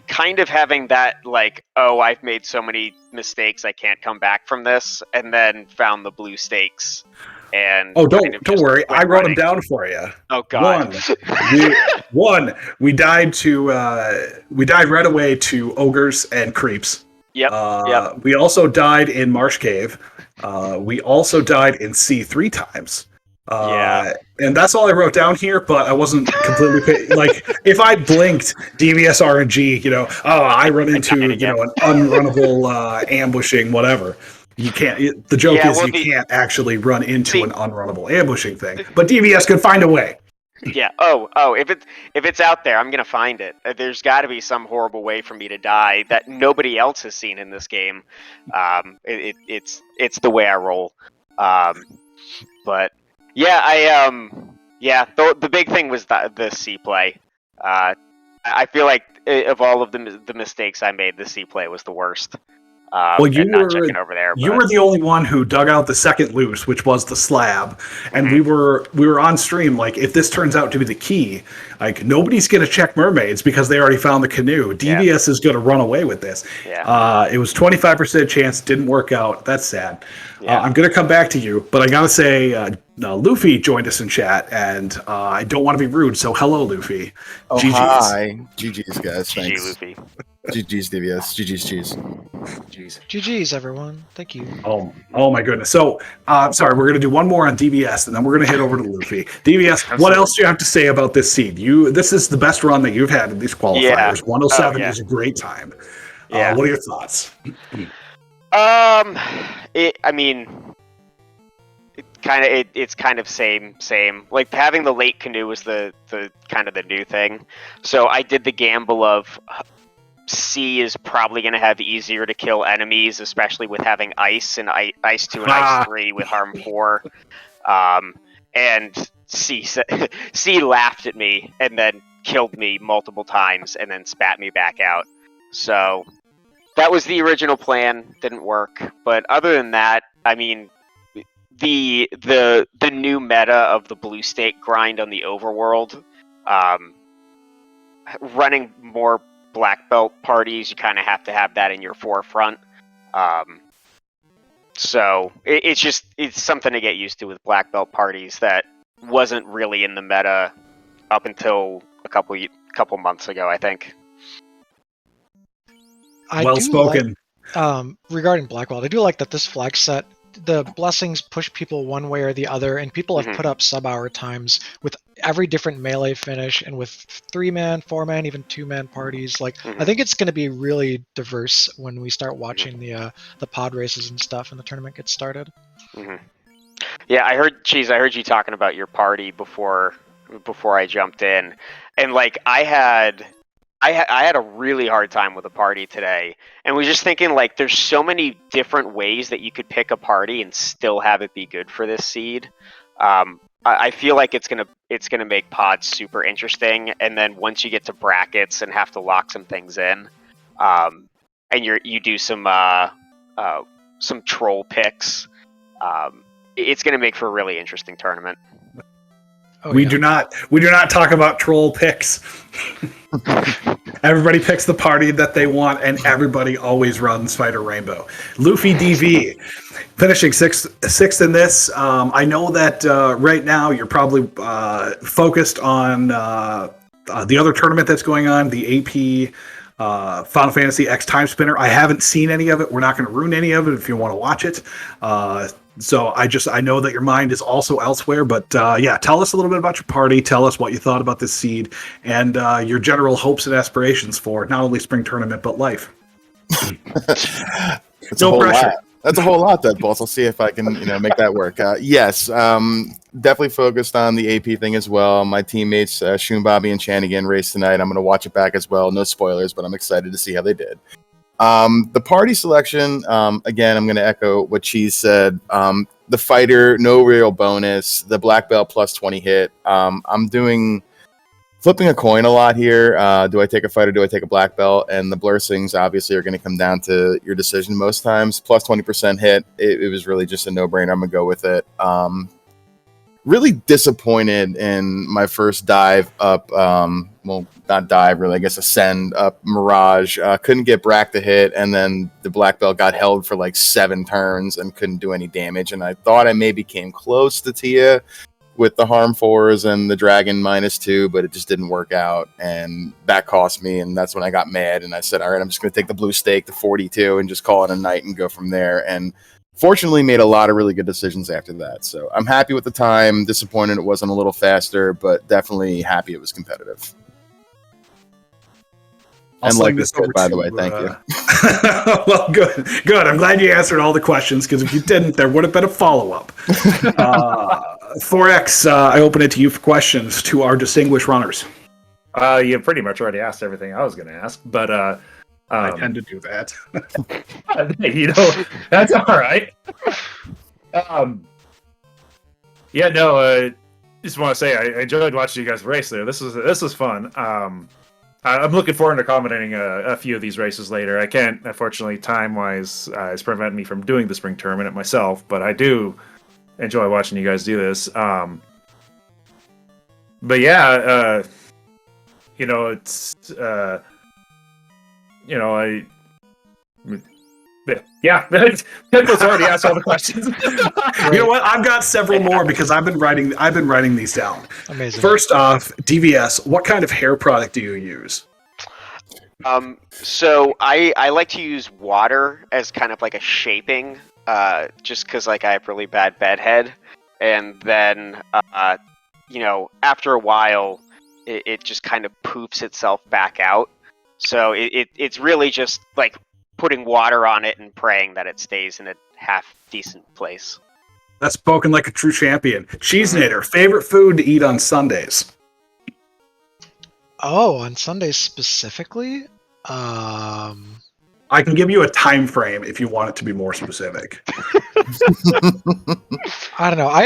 kind of having that, like, oh, I've made so many mistakes, I can't come back from this, and then found the blue stakes. And don't worry, I wrote them down for you. Oh God! We died right away to ogres and creeps. Yep. We also died in Marsh Cave. We also died in sea 3 times. And that's all I wrote down here, but I wasn't completely like, if I blinked DVS RNG, I run into an unrunnable ambushing whatever. You can't. The joke is you can't actually run into an unrunnable ambushing thing, but DVS could find a way. Yeah. Oh. If it's out there, I'm gonna find it. There's got to be some horrible way for me to die that nobody else has seen in this game. It's the way I roll. But yeah, Yeah, the big thing was the C play. I feel like of all of the mistakes I made, the C play was the worst. Well, And not checking over there. you But were the only one who dug out the second loose, which was the slab, and we were on stream. Like, if this turns out to be the key, like nobody's gonna check mermaids because they already found the canoe. DVS is gonna run away with this. Yeah. It was 25% chance, didn't work out. That's sad. Yeah. I'm gonna come back to you, but I gotta say, Luffy joined us in chat, and I don't want to be rude, so hello, Luffy. Oh, GG's. hi. GG's, guys. GG Thanks. Luffy. GG's, DVS. GG's, cheese. Jeez. GG's, everyone. Thank you. Oh my goodness. So, sorry, we're going to do one more on DBS, and then we're going to head over to Luffy. DBS, what else do you have to say about this seed? This is the best run that you've had in these qualifiers. Yeah. 107 yeah. is a great time. Yeah. What are your thoughts? I mean, it's kind of same. Like having the late canoe was the kind of the new thing. So I did the gamble of C is probably going to have easier to kill enemies, especially with having ice and ice 2 and ice 3 with harm 4. And C laughed at me and then killed me multiple times and then spat me back out. So that was the original plan. Didn't work. But other than that, I mean, the new meta of the blue stake grind on the overworld, running more black belt parties, you kind of have to have that in your forefront. So it's something to get used to with black belt parties that wasn't really in the meta up until a couple months ago, I think. Well spoken. Regarding Black Belt, I do like that this flag set, the blessings push people one way or the other, and people have put up sub-hour times with every different melee finish, and with 3-man, 4-man, even 2-man parties. Like, I think it's going to be really diverse when we start watching the pod races and stuff, and the tournament gets started. Yeah, I heard you talking about your party before I jumped in, and like I had a really hard time with a party today, and was just thinking, like, there's so many different ways that you could pick a party and still have it be good for this seed. I feel like it's gonna make pods super interesting, and then once you get to brackets and have to lock some things in, and you do some troll picks, it's gonna make for a really interesting tournament. We do not talk about troll picks. Everybody picks the party that they want, and everybody always runs Fighter Rainbow. Luffy DV finishing sixth in this. I know that right now you're probably focused on the other tournament that's going on, the AP Final Fantasy X Time Spinner. I haven't seen any of it. We're not going to ruin any of it if you want to watch it. So I know that your mind is also elsewhere, but yeah, tell us a little bit about your party. Tell us what you thought about this seed and your general hopes and aspirations for not only spring tournament but life. No pressure. That's a whole lot, that boss. I'll see if I can, make that work. Yes, definitely focused on the AP thing as well. My teammates, Shun, Bobby, and Chanigan raced tonight. I'm going to watch it back as well. No spoilers, but I'm excited to see how they did. The party selection, again, I'm going to echo what Cheese said. The fighter, no real bonus. The black belt plus 20 hit. I'm flipping a coin a lot here. Do I take a fighter? Do I take a black belt? And the blessings obviously are going to come down to your decision most times. Plus 20% hit. It was really just a no-brainer. I'm going to go with it. Really disappointed in my first dive up. Well, not dive, really. I guess ascend up Mirage. Couldn't get Brack to hit, and then the black belt got held for like 7 turns and couldn't do any damage. And I thought I maybe came close to Tia with the harm 4s and the dragon -2, but it just didn't work out, and that cost me. And that's when I got mad, and I said, all right, I'm just going to take the blue stake to 42 and just call it a night and go from there. And fortunately made a lot of really good decisions after that. So I'm happy with the time. Disappointed it wasn't a little faster, but definitely happy it was competitive. I'll and like this this, by the way, thank you. Well, good. I'm glad you answered all the questions, because if you didn't, there would have been a follow-up. 4X, I open it to you for questions to our distinguished runners. You pretty much already asked everything I was going to ask, but I tend to do that. That's all right. Yeah, no. just want to say I enjoyed watching you guys race there. This was fun. I'm looking forward to commentating a few of these races later. I can't, unfortunately, time-wise, it's prevented me from doing the spring tournament myself, but I do enjoy watching you guys do this. But yeah, it's Pimpo's already asked all the questions. You know what? I've got several more because I've been writing these down. Amazing. First off, DVS, what kind of hair product do you use? So I like to use water as kind of like a shaping, just because like I have really bad bedhead, and then after a while, it just kind of poofs itself back out. So it's really just like putting water on it and praying that it stays in a half decent place. That's spoken like a true champion. Cheesenator, favorite food to eat on Sundays? Oh, on Sundays specifically? I can give you a time frame if you want it to be more specific. I don't know. I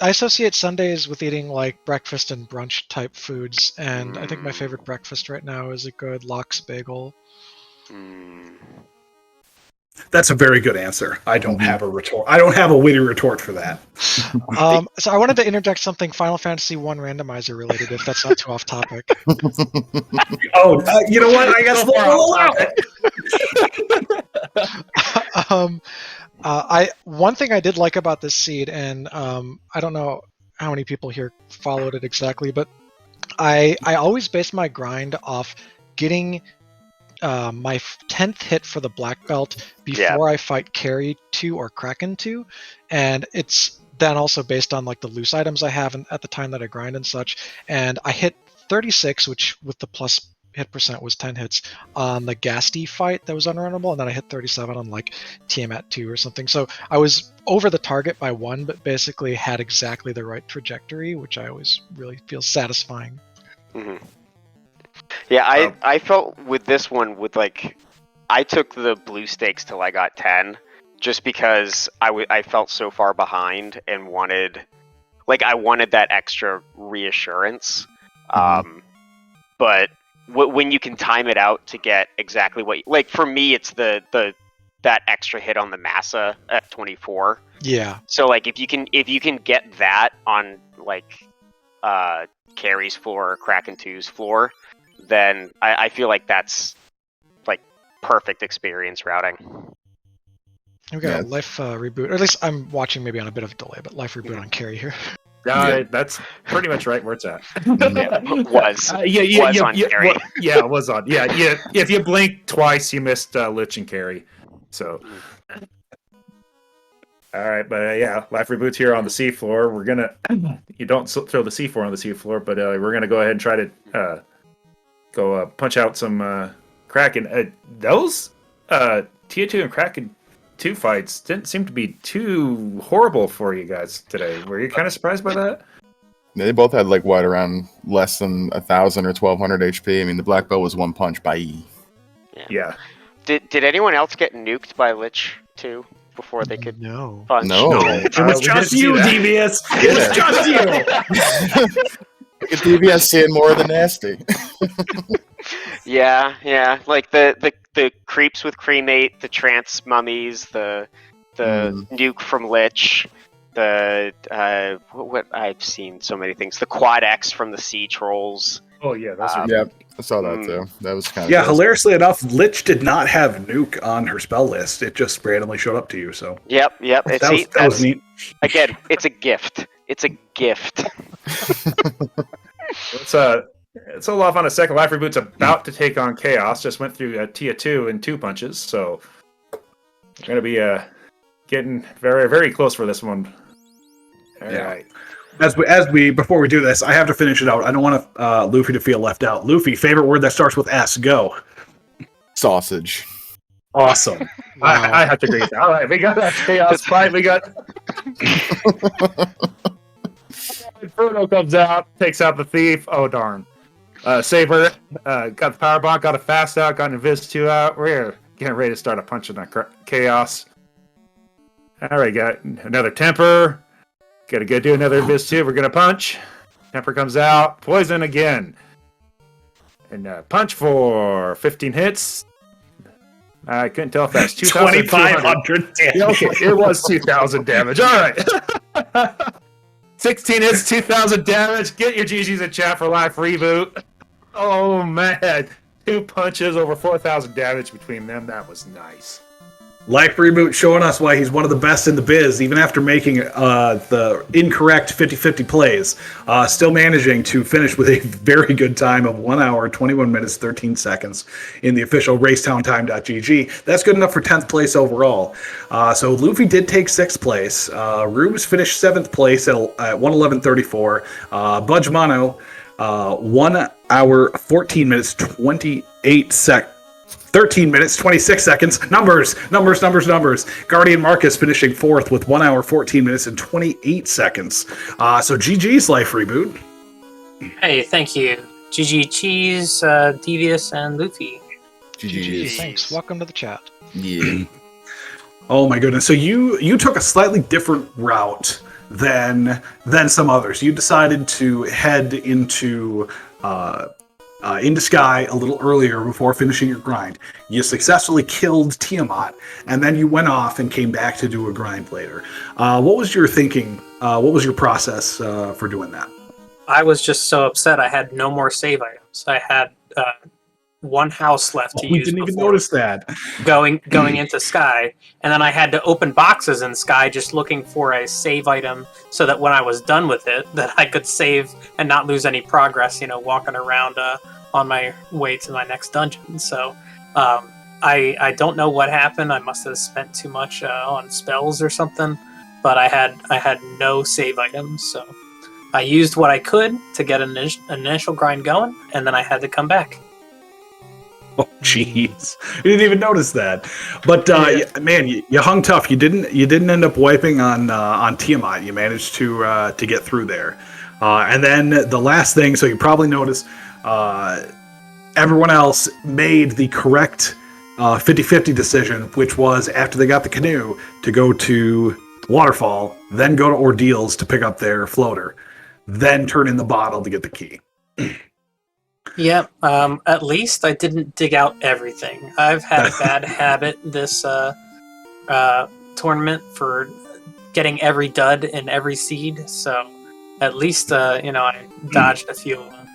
associate Sundays with eating like breakfast and brunch type foods, and I think my favorite breakfast right now is a good lox bagel. That's a very good answer. I don't have a retort. I don't have a witty retort for that. So I wanted to interject something Final Fantasy 1 randomizer related, if that's not too off topic. You know what? I guess we'll allow it. One thing I did like about this seed, and I don't know how many people here followed it exactly, but I always base my grind off getting my 10th hit for the black belt before I fight Carry 2 or Kraken 2, and it's then also based on like the loose items I have at the time that I grind and such. And I hit 36, which with the plus hit percent was 10 hits on the Gasty fight that was unrunnable, and then I hit 37 on like Tiamat 2 or something. So I was over the target by 1, but basically had exactly the right trajectory, which I always really feel satisfying. Mm-hmm. Yeah, I felt with this one with like, I took the blue stakes till I got 10, just because I felt so far behind and wanted that extra reassurance. But when you can time it out to get exactly what, like for me, it's that extra hit on the Massa at 24. Yeah. So like if you can get that on like Carry's floor or Kraken 2's floor, then I feel like that's like perfect experience routing. We got a life reboot, or at least I'm watching maybe on a bit of a delay, but life reboot on Carry here. That's pretty much right where it's at. Was on Carry. It was on. Yeah. If you blink twice, you missed Lich and Carry. So. All right, but life reboots here on the seafloor. We're gonna. You don't throw the C4 on the seafloor, but we're gonna go ahead and try to go punch out some Kraken. Those Tia 2 and Kraken 2 fights didn't seem to be too horrible for you guys today. Were you kind of surprised by that? They both had like around less than 1,000 or 1,200 HP. I mean, the black belt was one punch by E. Yeah. Did anyone else get nuked by Lich too before they could punch? No. It was just you, Devious. It was just you. Look at DBS seeing more of the nasty. Yeah. Like the creeps with cremate, the trance mummies, the nuke from Lich, the what I've seen so many things. The quad X from the sea trolls. Oh yeah, that's yeah. I saw that too. That was kind of cool. Hilariously enough, Lich did not have nuke on her spell list. It just randomly showed up to you. So yep. That was neat. Again, it's a gift. It's a gift. It's a off on a second. Life Reboot's about to take on Chaos. Just went through Tia 2 in 2 punches, so we're gonna be getting very, very close for this one. All right. As we before we do this, I have to finish it out. I don't want Luffy to feel left out. Luffy, favorite word that starts with S. Go. Sausage. Awesome. Wow. I have to agree with that. All right, we got that Chaos fight. We got Bruno comes out, takes out the thief. Oh darn. Saber got the power bomb, got a fast out, got an Invis 2 out. We're getting ready to start a punch in that Chaos. All right, got another temper. Gotta go do another Invis 2. We're gonna punch. Temper comes out. Poison again. And punch for 15 hits. I couldn't tell if that's 2,500 damage. Yeah, okay, it was 2,000 damage. All right. 16 hits, 2,000 damage. Get your GGs in chat for live reboot. Oh, man. 2 punches over 4,000 damage between them. That was nice. Life Reboot showing us why he's one of the best in the biz, even after making the incorrect 50-50 plays. Still managing to finish with a very good time of 1 hour, 21 minutes, 13 seconds in the official racetowntime.gg. That's good enough for 10th place overall. So Luffy did take 6th place. Rubes finished 7th place at 1:11:34. Budge Mono, 1 hour, 14 minutes, 28 seconds. 13 minutes, 26 seconds. Numbers. Guardian Marcus finishing 4th with 1 hour, 14 minutes, and 28 seconds. So GG's Life Reboot. Hey, thank you. GG Cheese, Devious, and Luffy. GG's. Thanks. Welcome to the chat. Yeah. Oh my goodness. So you took a slightly different route than some others. You decided to head into Sky a little earlier before finishing your grind. You successfully killed Tiamat, and then you went off and came back to do a grind later. What was your thinking? What was your process for doing that? I was just so upset I had no more save items. I had one house left to We use didn't even before notice that. going into Sky, and then I had to open boxes in Sky just looking for a save item so that when I was done with it, that I could save and not lose any progress, walking around on my way to my next dungeon. So I don't know what happened. I must have spent too much on spells or something, but I had no save items, so I used what I could to get an initial grind going, and then I had to come back. Oh, jeez, you didn't even notice that. But man, you hung tough. You didn't end up wiping on Tiamat. You managed to get through there. And then the last thing, so you probably noticed, everyone else made the correct 50-50 decision, which was after they got the canoe to go to Waterfall, then go to Ordeals to pick up their floater, then turn in the bottle to get the key. Yeah, at least I didn't dig out everything. I've had a bad habit this tournament for getting every dud in every seed, so at least, I dodged a few of them.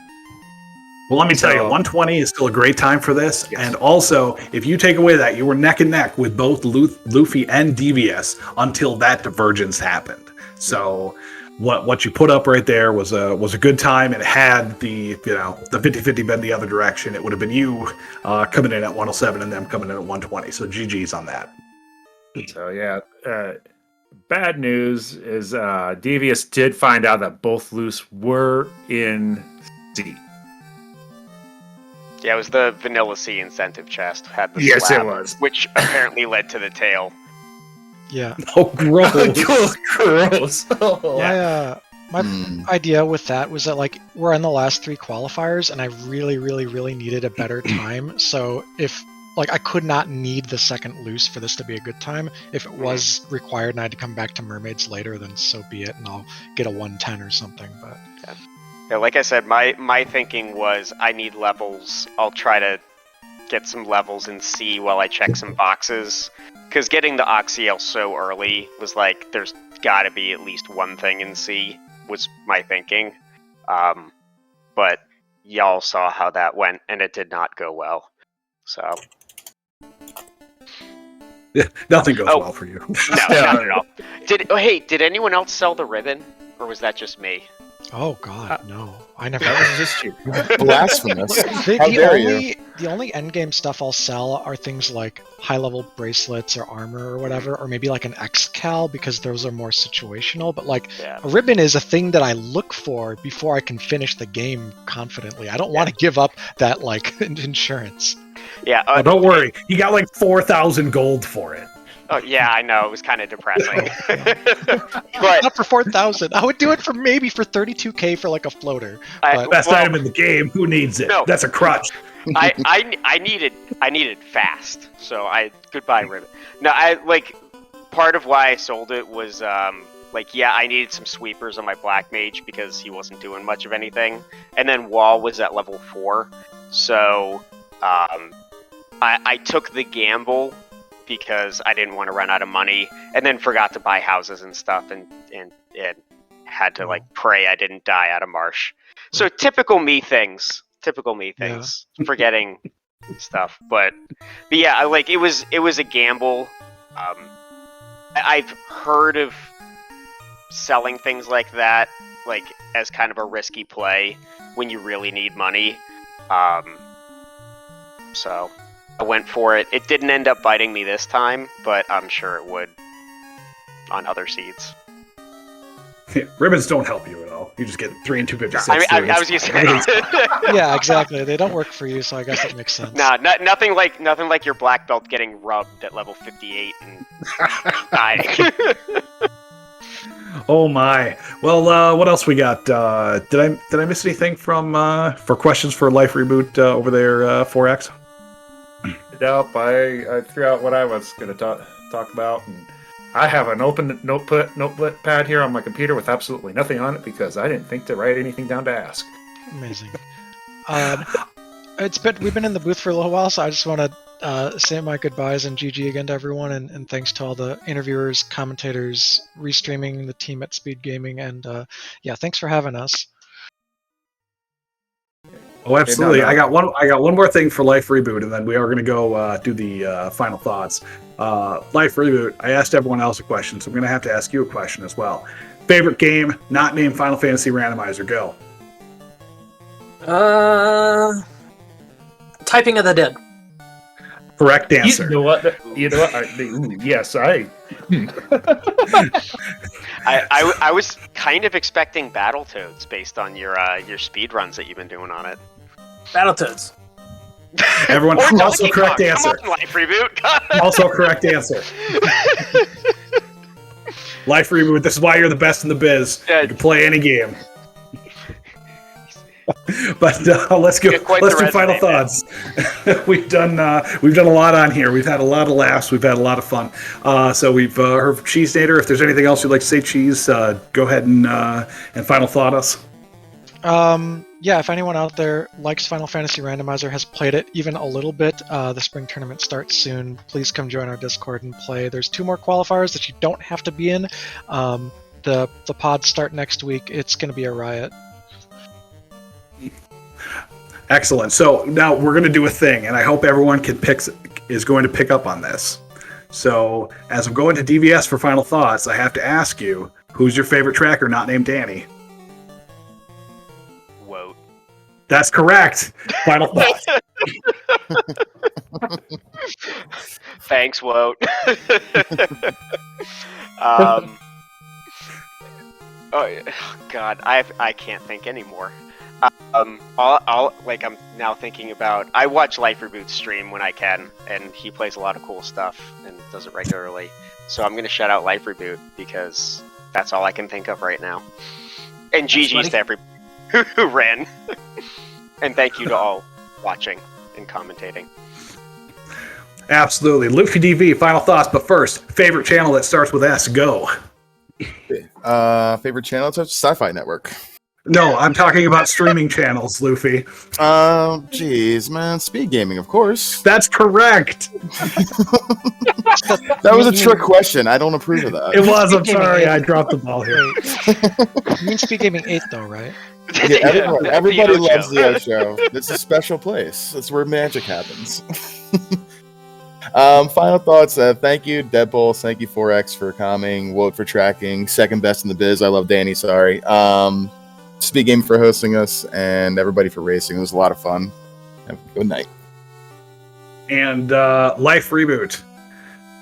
Well, let me tell you, 120 is still a great time for this, yes. And also, if you take away that, you were neck and neck with both Luffy and Devious until that divergence happened. So what you put up right there was a good time, and had the 50-50 been the other direction, it would have been you coming in at 107 and them coming in at 120. So GG's on that. So yeah, bad news is Devious did find out that both loose were in C. Yeah, it was the Vanilla C incentive chest. Had the yes, slab, it was. Which apparently led to the tail. Yeah. Oh, gross. Gross. Yeah. My idea with that was that, we're in the last 3 qualifiers, and I really, really, really needed a better time. So if, I could not need the second loose for this to be a good time. If it was required and I had to come back to Mermaids later, then so be it, and I'll get a 110 or something. But yeah, like I said, my thinking was I need levels. I'll try to get some levels in C while I check some boxes. Because getting the Oxyel so early was there's got to be at least one thing in C, was my thinking. But y'all saw how that went, and it did not go well. So nothing goes well for you. No, not at all. Did anyone else sell the ribbon, or was that just me? Oh God, no! I never. That was just you. Blasphemous. How dare you? The only endgame stuff I'll sell are things like high-level bracelets or armor or whatever, or maybe an X-Cal, because those are more situational. But a ribbon is a thing that I look for before I can finish the game confidently. I don't want to give up that insurance. Yeah. Don't worry, you got 4,000 gold for it. Oh yeah, I know, it was kind of depressing. But not for 4,000. I would do it for 32K for a floater. Best item in the game. Who needs it? No. That's a crutch. I needed fast. So goodbye ribbon. No, part of why I sold it was like, yeah, I needed some sweepers on my black mage because he wasn't doing much of anything. And then wall was at level 4. So I took the gamble because I didn't want to run out of money, and then forgot to buy houses and stuff, and had to like pray I didn't die out of marsh. So typical me things. Forgetting stuff. But yeah, like it was a gamble. I've heard of selling things like that, like as kind of a risky play when you really need money. So I went for it. It didn't end up biting me this time, but I'm sure it would on other seeds. Ribbons don't help you at all. You just get 3 and 256. I was just saying. Yeah, exactly. They don't work for you, so I guess that makes sense. Nah, nothing like your black belt getting rubbed at level 58 and dying. Oh my! Well, what else we got? Did I miss anything from for questions for Life Reboot over there, 4X? Nope, I threw out what I was going to talk about, and I have an open notepad here on my computer with absolutely nothing on it because I didn't think to write anything down to ask. Amazing. We've been in the booth for a little while, so I just want to say my goodbyes and GG again to everyone, and thanks to all the interviewers, commentators, restreaming, the team at SpeedGaming, and yeah, thanks for having us. Oh, absolutely. No. I got one more thing for Life Reboot, and then we are going to go do the final thoughts. Life Reboot, I asked everyone else a question, so I'm going to have to ask you a question as well. Favorite game, not named Final Fantasy Randomizer, go. Typing of the Dead. Correct answer. You know what? Yes, I was kind of expecting Battletoads based on your speed runs that you've been doing on it. Battletoads. Everyone, Or also Donkey correct Kong. answer. Come on, Life Reboot. Also correct answer. Life Reboot, this is why you're the best in the biz. You can play any game. But let's go. Let's do final thoughts. We've done a lot on here. We've had a lot of laughs. We've had a lot of fun. So we've heard from Cheese Nader. If there's anything else you'd like to say, Cheese, go ahead and final thought us. Yeah, if anyone out there likes Final Fantasy Randomizer, has played it even a little bit, the spring tournament starts soon. Please come join our Discord and play. There's 2 more qualifiers that you don't have to be in. The pods start next week. It's going to be a riot. Excellent. So now we're going to do a thing, and I hope everyone is going to pick up on this. So as I'm going to DVS for final thoughts, I have to ask you, who's your favorite tracker not named Danny? Whoa. That's correct. Final thoughts. Thanks, Woat. Oh God, I can't think anymore. I'm now thinking about. I watch Life Reboot stream when I can, and he plays a lot of cool stuff and does it regularly. So I'm gonna shout out Life Reboot because that's all I can think of right now. And GG's to everybody who ran. And thank you to all watching and commentating. Absolutely. Luffy DV, final thoughts, but first, favorite channel that starts with S, go. Favorite channel? It's Sci-Fi Network. No, I'm talking about streaming channels, Luffy. Jeez, man. SpeedGaming, of course. That's correct. That was a trick question. I don't approve of that. It was. I'm sorry. I dropped the ball here. You mean SpeedGaming 8, though, right? Yeah, everybody The O loves show. the O show. It's a special place. It's where magic happens. Final thoughts. Thank you, Deadpool. Thank you, 4X, for coming. Woat for tracking. Second best in the biz. I love Danny. Sorry. SpeedGaming for hosting us, and everybody for racing. It was a lot of fun. Have a good night. And Life Reboot.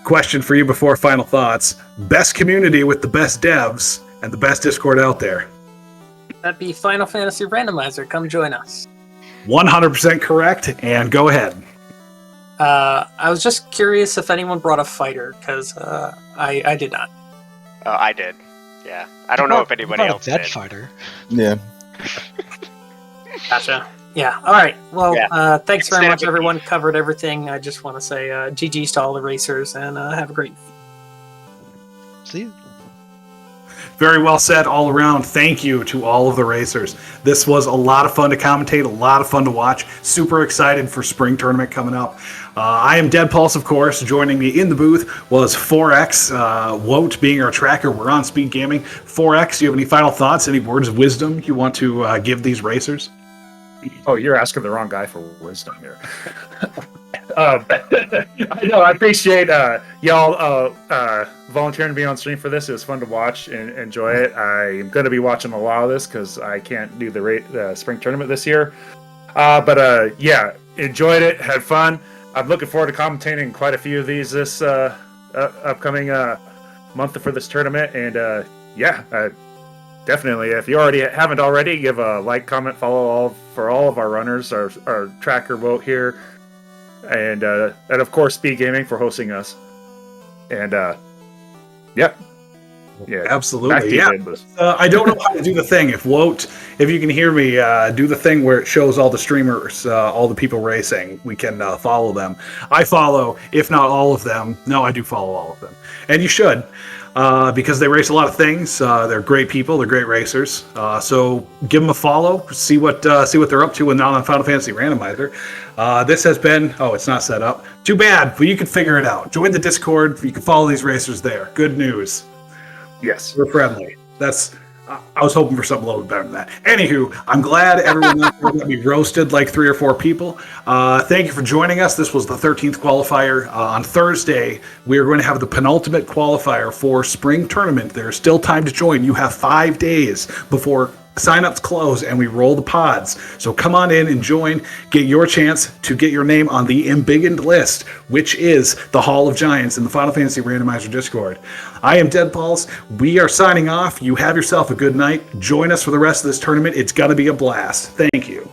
Question for you before final thoughts. Best community with the best devs and the best Discord out there. That'd be Final Fantasy Randomizer. Come join us. 100% correct, and go ahead. I was just curious if anyone brought a fighter, because I did not. I did. Yeah. I don't know if anybody else Dead did. Fighter. Yeah. Gotcha. Yeah. All right. Well, Yeah. thanks very Instead much, of- everyone. Covered everything. I just want to say GG's to all the racers, and have a great See you. Very well said all around. Thank you to all of the racers. This was a lot of fun to commentate, a lot of fun to watch. Super excited for spring tournament coming up. I am Dead Pulse, of course. Joining me in the booth was 4X. Woat being our tracker. We're on SpeedGaming. 4X, do you have any final thoughts, any words of wisdom you want to give these racers? Oh, you're asking the wrong guy for wisdom here. I know. I appreciate y'all volunteering to be on stream for this. It was fun to watch and enjoy it. I'm going to be watching a lot of this because I can't do the spring tournament this year. But yeah, enjoyed it. Had fun. I'm looking forward to commentating quite a few of these this upcoming month for this tournament. And yeah, definitely. If you haven't already, give a like, comment, follow for all of our runners, our tracker vote here, and of course SpeedGaming for hosting us. And yeah, Absolutely. Yeah. I don't know how to do the thing. If you can hear me, do the thing where it shows all the streamers, all the people racing. We can follow them. I follow, if not all of them. No, I do follow all of them, and you should. Because they race a lot of things. They're great people. They're great racers. So give them a follow. See what they're up to when not on Final Fantasy Randomizer. This has been. Oh, it's not set up. Too bad, but you can figure it out. Join the Discord. You can follow these racers there. Good news. Yes, we're friendly. That's. I was hoping for something a little bit better than that. Anywho, I'm glad everyone out there got me roasted like 3 or 4 people. Thank you for joining us. This was the 13th qualifier. On Thursday, we are going to have the penultimate qualifier for spring tournament. There's still time to join. You have 5 days before sign-ups close and we roll the pods. So come on in and join. Get your chance to get your name on the embiggened list, which is the Hall of Giants in the Final Fantasy Randomizer Discord. I am Dead Pulse. We are signing off. You have yourself a good night. Join us for the rest of this tournament. It's going to be a blast. Thank you.